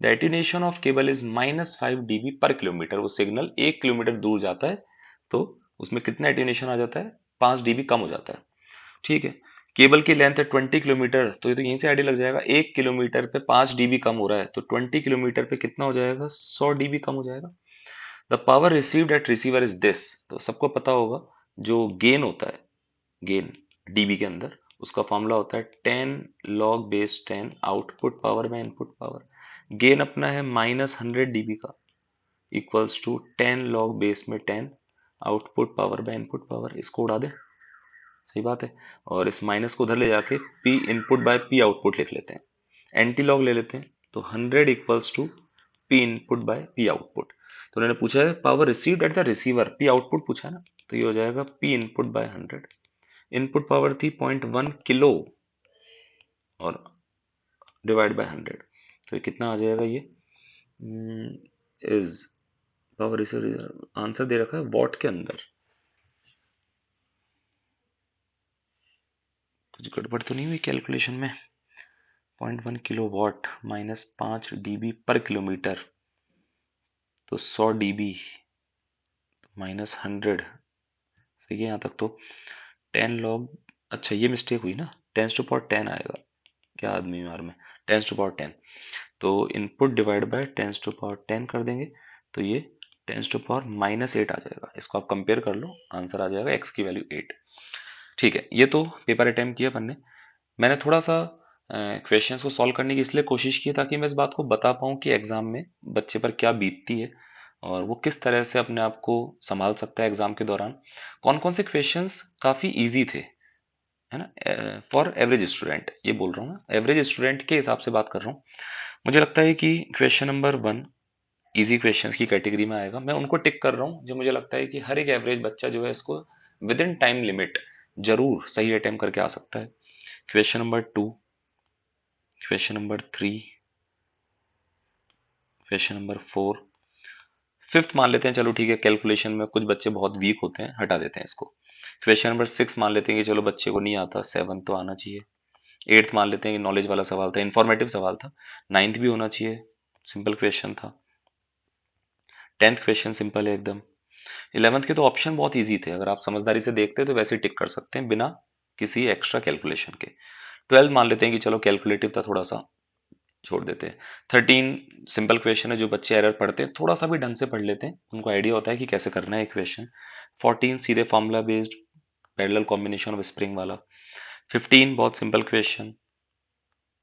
The attenuation of cable is -5 dB per kilometer. वो सिग्नल 1 किलोमीटर दूर जाता है तो उसमें कितना एटेन्यूएशन आ जाता है, 5 dB कम हो जाता है। ठीक है, केबल की लेंथ है 20 किलोमीटर, तो ये तो यहीं से आइडिया लग जाएगा, 1 किलोमीटर पे 5 dB कम हो रहा है, तो 20 किलोमीटर पे कितना हो जाएगा, 100 dB कम हो जाएगा। The power received at receiver is this, तो सबको पता होगा जो गेन होता है, गेन डीबी के अंदर, उसका फॉर्मूला होता है 10 log base 10 output power by input power. Gain अपना है -100 dB का, इक्वल्स टू 10 log base में 10 output power by input power. इसको उड़ा दे, सही बात है। और इस माइनस को उधर ले जाके P input by P output लिख लेते हैं, एंटी लॉग ले लेते हैं, तो 100 equals to P input by P output. तो उन्होंने पूछा है power received at the receiver, P output पूछा है ना, तो ये हो जाएगा P input by 100। Input power थी 0.1 किलो और डिवाइड बाय 100, तो ये कितना आ जाएगा, ये इज पावर रिसीव, आंसर दे रखा है वॉट के अंदर, कुछ गड़बड़ तो नहीं हुई कैलकुलेशन में। 0.1 किलो वॉट -5 dB पर किलोमीटर, तो 100 dB -100, सही है यहाँ तक तो। 10 log, अच्छा ये मिस्टेक हुई ना, 10⁻10 आएगा, क्या आदमी मार में, 10⁻10, तो इनपुट डिवाइड बाय 10⁻10 कर देंगे, तो ये 10⁻−8 आ जाएगा। इसको आप कंपेयर कर लो, आंसर आ जाएगा x की वैल्यू 8। ठीक है, ये तो पेपर अटेम्प्ट किया अपन ने। मैंने थोड़ा सा क्वेश्चंस को सॉल्व करने की इसलिए कोशिश की ताकि मैं इस बात को बता पाऊँ कि एग्जाम में बच्चे पर क्या बीतती है और वो किस तरह से अपने आप को संभाल सकता है एग्जाम के दौरान। कौन कौन से क्वेश्चंस काफ़ी इजी थे, है ना, फॉर एवरेज स्टूडेंट, ये बोल रहा हूँ ना, एवरेज स्टूडेंट के हिसाब से बात कर रहा हूँ। मुझे लगता है कि क्वेश्चन नंबर 1 इजी क्वेश्चंस की कैटेगरी में आएगा। मैं उनको टिक कर रहा हूँ जो मुझे लगता है कि हर एक एवरेज बच्चा जो है इसको विद इन टाइम लिमिट जरूर सही अटेम्प्ट करके आ सकता है। Question number 2, question number 3, question number 4, fifth मान लेते हैं, चलो ठीक है, कैलकुलेशन में कुछ बच्चे बहुत वीक होते हैं, हटा देते हैं इसको। क्वेश्चन नंबर 6 मान लेते हैं कि चलो बच्चे को नहीं आता, 7 तो आना चाहिए। 8th मान लेते हैं कि नॉलेज वाला सवाल था, इंफॉर्मेटिव सवाल था। 9th भी होना चाहिए, सिंपल क्वेश्चन था। 10th क्वेश्चन सिंपल है एकदम। 11th के तो ऑप्शन बहुत इजी थे, अगर आप समझदारी से देखते तो वैसे टिक कर सकते हैं बिना किसी एक्स्ट्रा कैलकुलेशन के। 12 मान लेते हैं कि चलो कैलकुलेटिव था, थोड़ा सा छोड़ देते हैं। 13 सिंपल क्वेश्चन है, जो बच्चे एरर पढ़ते हैं थोड़ा सा भी ढंग से पढ़ लेते हैं उनको आइडिया होता है कि कैसे करना है क्वेश्चन। 14 सीधे formula based parallel combination of spring वाला। 15 बहुत सिंपल क्वेश्चन,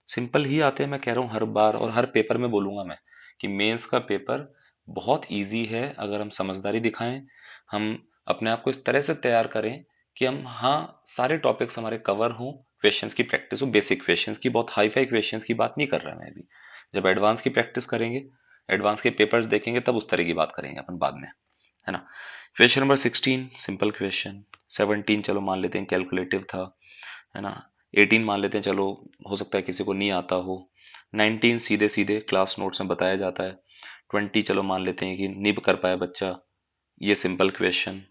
सिंपल ही आते हैं, मैं कह रहा हूँ हर बार और हर पेपर में बोलूंगा मैं कि मेंस का पेपर बहुत इजी है अगर हम समझदारी दिखाएं, हम अपने आप को इस तरह से तैयार करें कि हम, हाँ, सारे टॉपिक्स हमारे कवर हों, क्वेश्चंस की प्रैक्टिस हो, बेसिक क्वेश्चंस की, बहुत हाई फाई क्वेश्चंस की बात नहीं कर रहा मैं अभी। जब एडवांस की प्रैक्टिस करेंगे, एडवांस के पेपर्स देखेंगे, तब उस तरह की बात करेंगे अपन बाद में, है ना। Question number 16 simple question. 17 चलो मान लेते हैं कैलकुलेटिव था, है ना। 18 मान लेते हैं चलो, हो सकता है किसी को नहीं आता हो। 19 सीधे सीधे क्लास नोट्स में बताया जाता है। 20 चलो मान लेते हैं कि नहीं कर पाया बच्चा, ये सिंपल क्वेश्चन,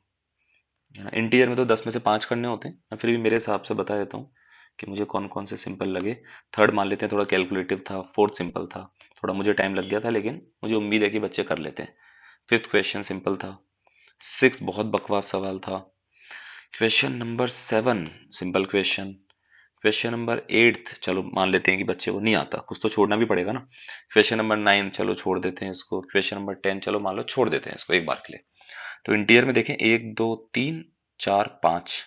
है ना। इंटीजर में तो 10 में से 5 करने होते हैं, मैं फिर भी मेरे हिसाब से बता देता हूँ कि मुझे कौन कौन से सिंपल लगे। थर्ड मान लेते हैं थोड़ा कैलकुलेटिव था। फोर्थ सिंपल था, थोड़ा मुझे टाइम लग गया था, लेकिन मुझे उम्मीद है कि बच्चे कर लेते हैं। फिफ्थ क्वेश्चन सिंपल था। सिक्स बहुत बकवास सवाल था। Question number 7 simple question. Question number 8 चलो मान लेते हैं कि बच्चे को नहीं आता, कुछ तो छोड़ना भी पड़ेगा ना। क्वेश्चन नंबर 9 चलो छोड़ देते हैं इसको। क्वेश्चन नंबर 10 चलो मान लो छोड़ देते हैं इसको एक बार के लिए। तो इंटीजर में देखें, 1 2 3 4 5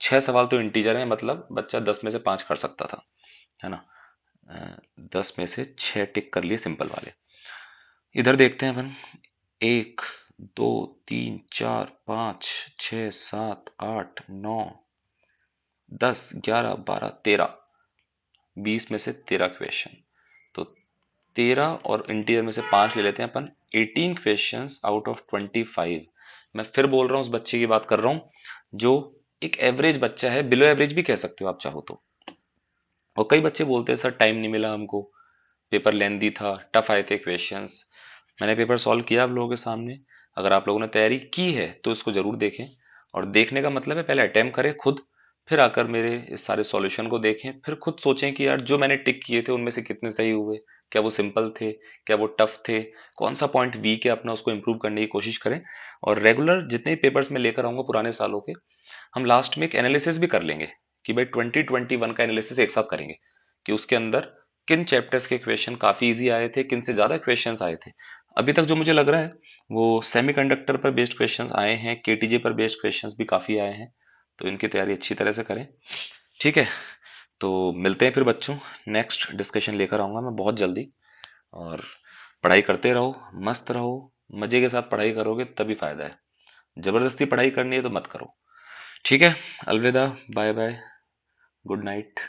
6 सवाल तो इंटीजर है, मतलब बच्चा 10 में से 5 कर सकता था, है ना। 10 में से 6 टिक कर लिए सिंपल वाले। इधर देखते हैं अपन, 1 2 3 4 5 6 7 8 9 10 11 12 13, 20 में से 13 क्वेश्चन, तो 13 और इंटीरियर में से 5 ले लेते हैं अपन, 18 क्वेश्चंस आउट ऑफ 25। मैं फिर बोल रहा हूँ, उस बच्चे की बात कर रहा हूँ जो एक एवरेज बच्चा है, बिलो एवरेज भी कह सकते हो आप चाहो तो। और कई बच्चे बोलते हैं सर टाइम नहीं मिला हमको, पेपर लेंदी था, टफ आए थे क्वेश्चंस। मैंने पेपर सॉल्व किया आप लोगों के सामने, अगर आप लोगों ने तैयारी की है तो इसको जरूर देखें। और देखने का मतलब है पहले अटेम्प्ट करें खुद, फिर आकर मेरे इस सारे सॉल्यूशन को देखें, फिर खुद सोचें कि यार जो मैंने टिक किए थे उनमें से कितने सही हुए, क्या वो सिंपल थे, क्या वो टफ थे, कौन सा पॉइंट वीक है अपना, उसको इंप्रूव करने की कोशिश करें। और रेगुलर जितने पेपर्स में लेकर आऊंगा पुराने सालों के, हम लास्ट में एक एनालिसिस भी कर लेंगे कि भाई 2021 का एनालिसिस एक साथ करेंगे कि उसके अंदर किन चैप्टर्स के क्वेश्चन काफी इजी आए थे, किन से ज्यादा क्वेश्चंस आए थे। अभी तक जो मुझे लग रहा है वो सेमीकंडक्टर पर बेस्ड क्वेश्चंस आए हैं, केटीजे पर बेस्ड क्वेश्चंस भी काफी आए हैं, तो इनकी तैयारी अच्छी तरह से करें। ठीक है, तो मिलते हैं फिर बच्चों, नेक्स्ट डिस्कशन लेकर आऊंगा मैं बहुत जल्दी। और पढ़ाई करते रहो, मस्त रहो, मजे के साथ पढ़ाई करोगे तभी फायदा है, जबरदस्ती पढ़ाई करनी है तो मत करो। ठीक है, अलविदा, बाय बाय, गुड नाइट।